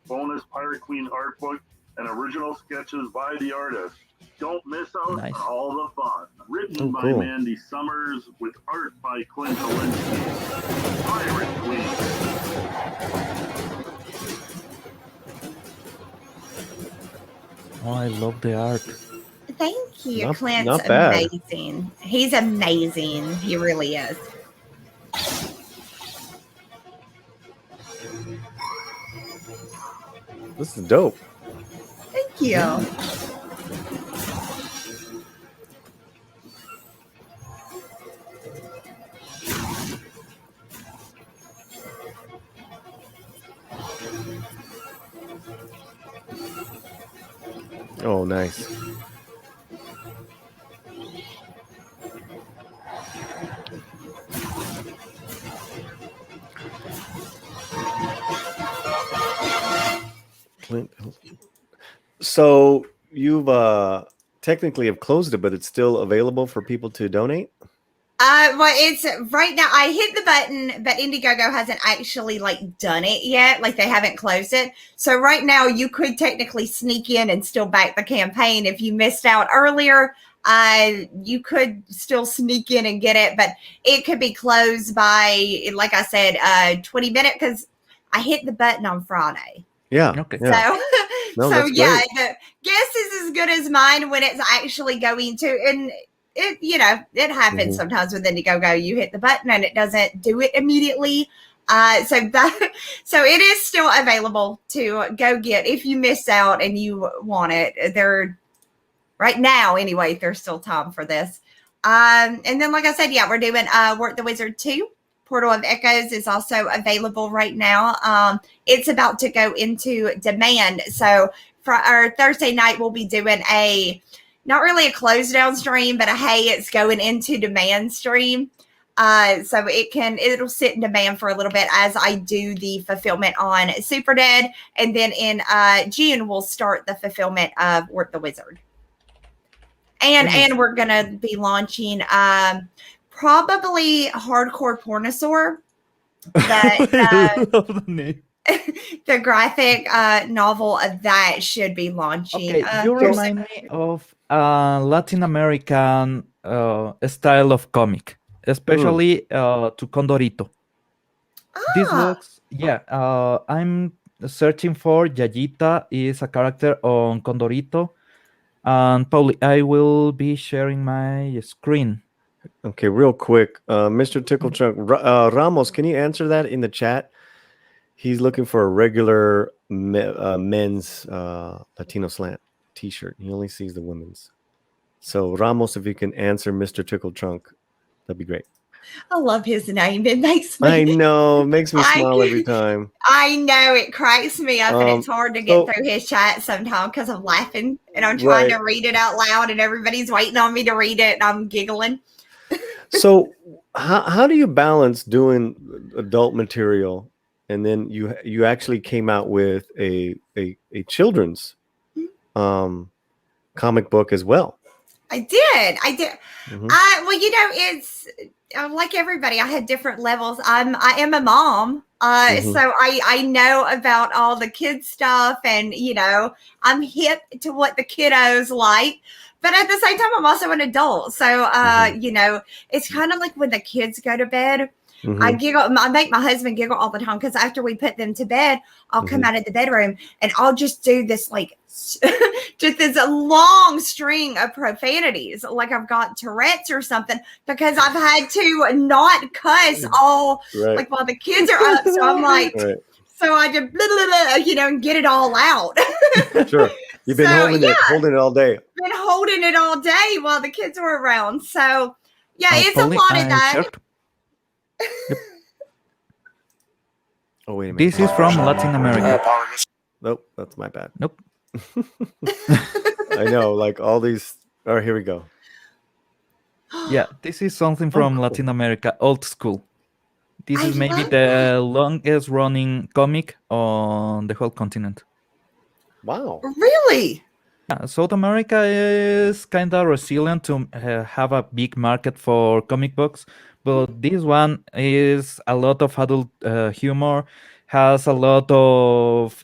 S7: bonus Pirate Queen art book, and original sketches by the artist. Don't miss out
S3: Nice.
S7: on all the fun. Written
S1: Oh,
S7: by
S1: cool.
S7: Mandy Summers with art by Clint Alinsky. Pirate Queen.
S3: Oh, I love the art.
S4: Thank you.
S1: Not-
S4: Clint's
S1: not bad.
S4: amazing. He's amazing. He really is.
S1: This is dope.
S4: Thank you.
S1: Oh, nice. Clint. So you've technically have closed it, but it's still available for people to donate.
S4: Well, it's right now. I hit the button, but Indiegogo hasn't actually like done it yet. Like they haven't closed it. So right now, you could technically sneak in and still back the campaign if you missed out earlier. You could still sneak in and get it, but it could be closed by, like I said, 20 minutes because I hit the button on Friday.
S1: Yeah.
S3: Okay.
S1: Yeah.
S4: So,
S1: No,
S4: so
S1: that's
S4: yeah,
S1: great.
S4: the guess is as good as mine when it's actually going to, and it, it happens
S1: Mhm.
S4: sometimes with Indiegogo. You hit the button and it doesn't do it immediately. So it is still available to go get if you miss out and you want it. They're right now anyway. There's still time for this. And then, like I said, yeah, we're doing Work the Wizard 2. Portal of Echoes is also available right now. It's about to go into demand. So for our Thursday night, we'll be doing not really a close down stream, but it's going into demand stream. So it'll sit in demand for a little bit as I do the fulfillment on Super Dead. And then in June, we'll start the fulfillment of Work the Wizard. And we're going to be launching probably Hardcore Pornosaur.
S3: I love the name.
S4: The graphic novel of that should be launching.
S3: Okay, you remind me of Latin American style of comic, especially to Condorito. This looks, I'm searching for Yayita is a character on Condorito. And Paulie, I will be sharing my screen.
S1: Okay, real quick, Mr. Tickle Trunk Ramos, can you answer that in the chat? He's looking for a regular men's Latino Slant T-shirt. He only sees the women's. So Ramos, if you can answer Mr. Tickle Trunk, that'd be great.
S4: I love his name. It makes me.
S1: I know, it makes me smile every time.
S4: I know, it cracks me up, and it's hard to get through his chat sometimes because I'm laughing and I'm trying to read it out loud, and everybody's waiting on me to read it, and I'm giggling.
S1: So, how do you balance doing adult material, and then you actually came out with a children's comic book as well?
S4: I did.
S1: Mm-hmm.
S4: Well, it's like everybody. I had different levels. I am a mom, so I know about all the kids stuff, and I'm hip to what the kiddos like. But at the same time, I'm also an adult, so it's kind of like when the kids go to bed. I giggle. I make my husband giggle all the time because after we put them to bed, I'll come out of the bedroom and I'll just do this just this long string of profanities, like I've got Tourette's or something, because I've had to not cuss all like while the kids are up. So I'm like, so I just blah, blah, blah, and get it all out.
S1: Sure, you've been holding it all day.
S4: Been holding it all day while the kids were around. So it's a lot of that.
S3: Yep.
S1: Oh, wait a minute.
S3: This is from Latin America.
S1: Nope, that's my bad.
S3: Nope.
S1: I know, like all these. Oh, here we go.
S3: Yeah, this is something from
S1: cool.
S3: Latin America, old school. This
S4: I
S3: is maybe
S4: love
S3: the longest running comic on the whole continent.
S1: Wow.
S4: Really?
S3: Yeah, South America is kind of resilient to have a big market for comic books, but this one is a lot of adult humor, has a lot of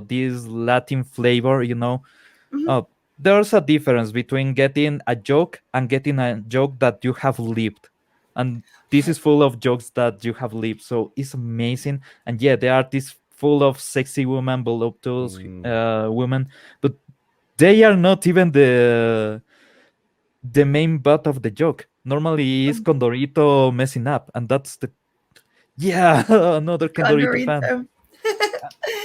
S3: this Latin flavor, you know.
S4: Mhm.
S3: There's a difference between getting a joke and getting a joke that you have lived. And this is full of jokes that you have lived. So it's amazing. And yeah, the art is full of sexy women, voluptuous women, but they are not even the main butt of the joke. Normally it's Condorito messing up, and that's the another Condorito fan.
S4: Condorito.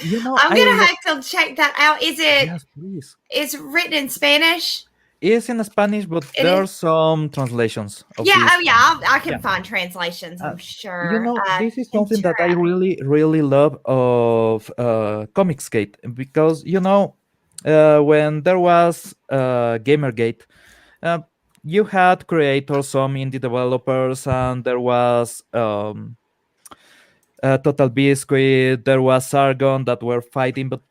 S3: You know,
S4: I'm gonna have to check that out. Is it?
S3: Yes, please.
S4: It's written in Spanish.
S3: It's in Spanish, but
S4: It
S3: there are
S4: is?
S3: some translations. Of
S4: Yeah.
S3: this.
S4: Oh, yeah. I can
S3: Yeah.
S4: find translations. I'm sure.
S3: You know, this is
S4: I'm
S3: something that I
S4: sure.
S3: really, really love of Comicsgate, because you know, when there was Gamergate, you had creators, some indie developers, and there was Total Biscuit, there was Sargon that were fighting, but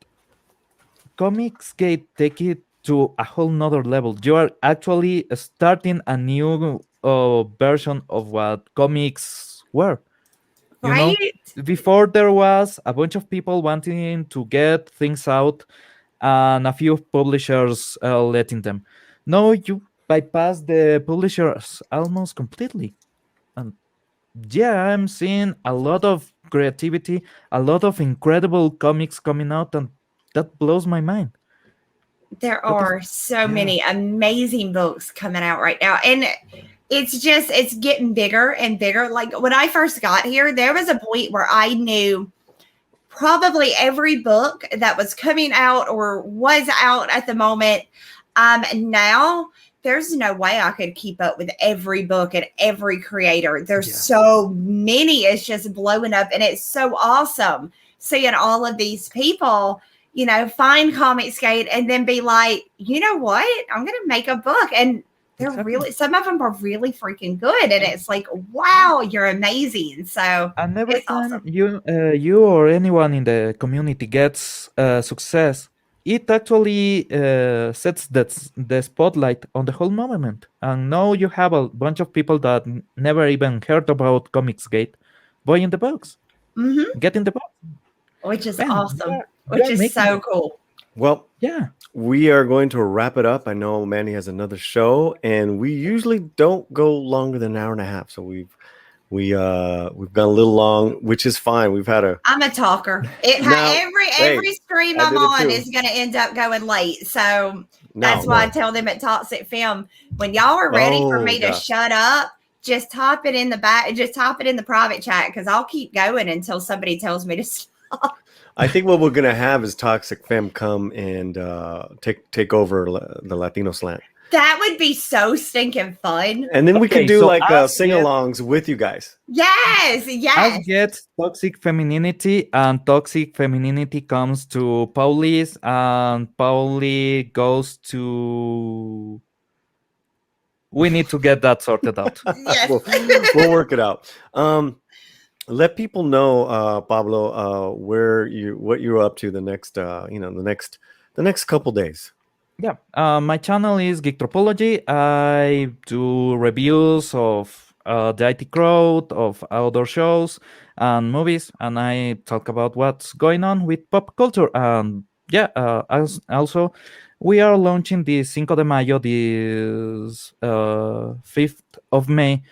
S3: Comicsgate take it to a whole nother level. You are actually starting a new version of what comics were. You know,
S4: Right?
S3: before there was a bunch of people wanting to get things out and a few publishers letting them. No, you bypass the publishers almost completely. And yeah, I'm seeing a lot of creativity, a lot of incredible comics coming out, and that blows my mind.
S4: There
S3: That is-
S4: are so many amazing books coming out right now. And it's getting bigger and bigger. Like when I first got here, there was a point where I knew probably every book that was coming out or was out at the moment. Now there's no way I could keep up with every book and every creator. There's so many. It's just blowing up, and it's so awesome seeing all of these people, you know, find Comicsgate and then be like, you know what? I'm going to make a book. And they're really, some of them are really freaking good. And it's like, wow, you're amazing. So
S3: And every
S4: it's
S3: time
S4: awesome.
S3: you or anyone in the community gets success, it actually sets the spotlight on the whole movement. And now you have a bunch of people that never even heard about Comicsgate buying the books, getting the book.
S4: Which is
S3: Man,
S4: awesome.
S3: you're
S4: Which is
S3: making
S4: so
S3: it.
S4: cool.
S1: Well,
S3: Yeah.
S1: we are going to wrap it up. I know Mandy has another show, and we usually don't go longer than an hour and a half. So we've gone a little long, which is fine. We've had a
S4: I'm a talker. Every stream
S1: I
S4: I'm
S1: did it
S4: on
S1: too.
S4: is going to end up going late. So that's
S1: No,
S4: why I
S1: no.
S4: tell them at Toxic Film, when y'all are ready for
S1: Oh,
S4: me to
S1: gosh.
S4: shut up, just type it in the back, just type it in the private chat, because I'll keep going until somebody tells me to stop.
S1: I think what we're gonna have is Toxic Femme come and take over the Latino Slant,
S4: That would be so stinking fun.
S1: and then we
S3: Okay,
S1: can do
S3: so
S1: like
S3: us
S1: sing-alongs with you guys.
S4: Yes, yes.
S3: Us gets toxic femininity, and toxic femininity comes to Paulie's, and Paulie goes to. We need to get that sorted out.
S4: Yes.
S1: we'll work it out. Let people know, Pablo, what you're up to the next the next couple days.
S3: Yeah, my channel is Geektropology. I do reviews of the IT crowd, of outdoor shows and movies, and I talk about what's going on with pop culture. And yeah, also we are launching the Cinco de Mayo, this 5th of May,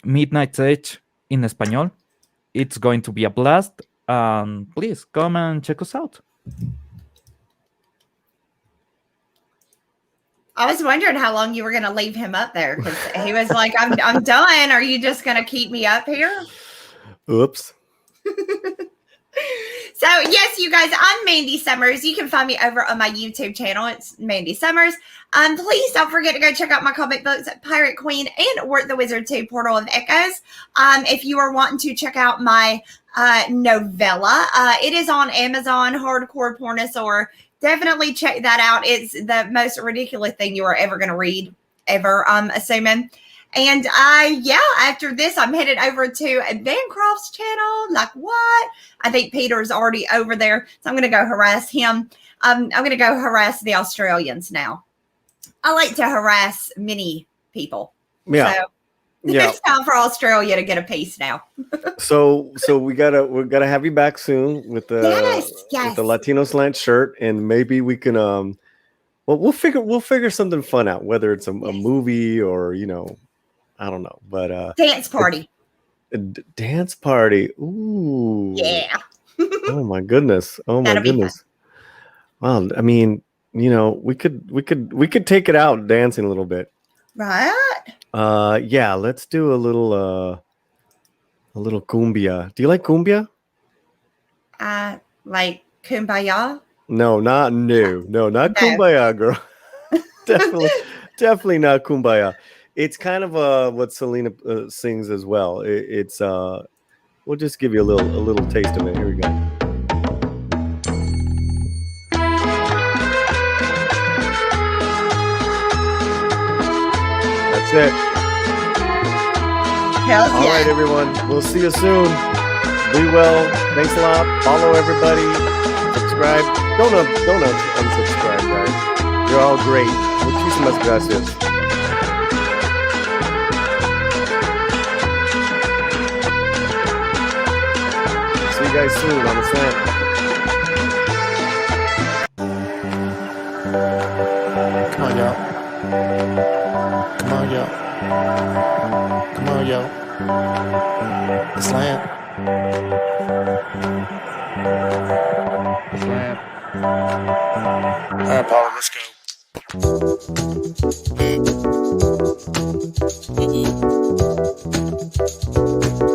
S3: Midnight Age in Español. It's going to be a blast, and please come and check us out.
S4: I was wondering how long you were going to leave him up there, because he was like, I'm done. Are you just going to keep me up here?
S1: Oops.
S4: So, yes, you guys, I'm Mandy Summers. You can find me over on my YouTube channel. It's Mandy Summers. Please don't forget to go check out my comic books at Pirate Queen and Wart the Wizard 2 Portal of Echoes. If you are wanting to check out my novella, it is on Amazon, Hardcore Pornosaur. definitely check that out. It's the most ridiculous thing you are ever going to read, ever, I'm assuming. And after this, I'm headed over to Bancroft's channel. Like, what? I think Peter's already over there. So I'm going to go harass him. I'm going to go harass the Australians now. I like to harass many people.
S1: Yeah.
S4: So it's time for Australia to get a piece now.
S1: So we're gonna have you back soon with the with the Latino Slant shirt, and maybe we can we'll figure something fun out, whether it's a movie or I don't know, but
S4: dance party.
S1: Dance party. Ooh.
S4: Yeah.
S1: Oh my goodness. Oh my goodness. Well, I mean, we could take it out dancing a little bit.
S4: Right.
S1: Yeah, let's do a little cumbia. Do you like cumbia?
S4: Like kumbaya?
S1: No, not kumbaya, girl. definitely not kumbaya. It's kind of what Selena sings as well. It's we'll just give you a little taste of it. Here we go. That's it.
S4: All
S1: right, everyone. We'll see you soon. Be well. Thanks a lot. Follow everybody. Subscribe. Don't unsubscribe, guys. You're all great. Muchísimas gracias. See you guys soon on the Slant.
S2: Come on, y'all. Come on, y'all. Come on, y'all. The Slant. The Slant. All right, Paulie, let's go.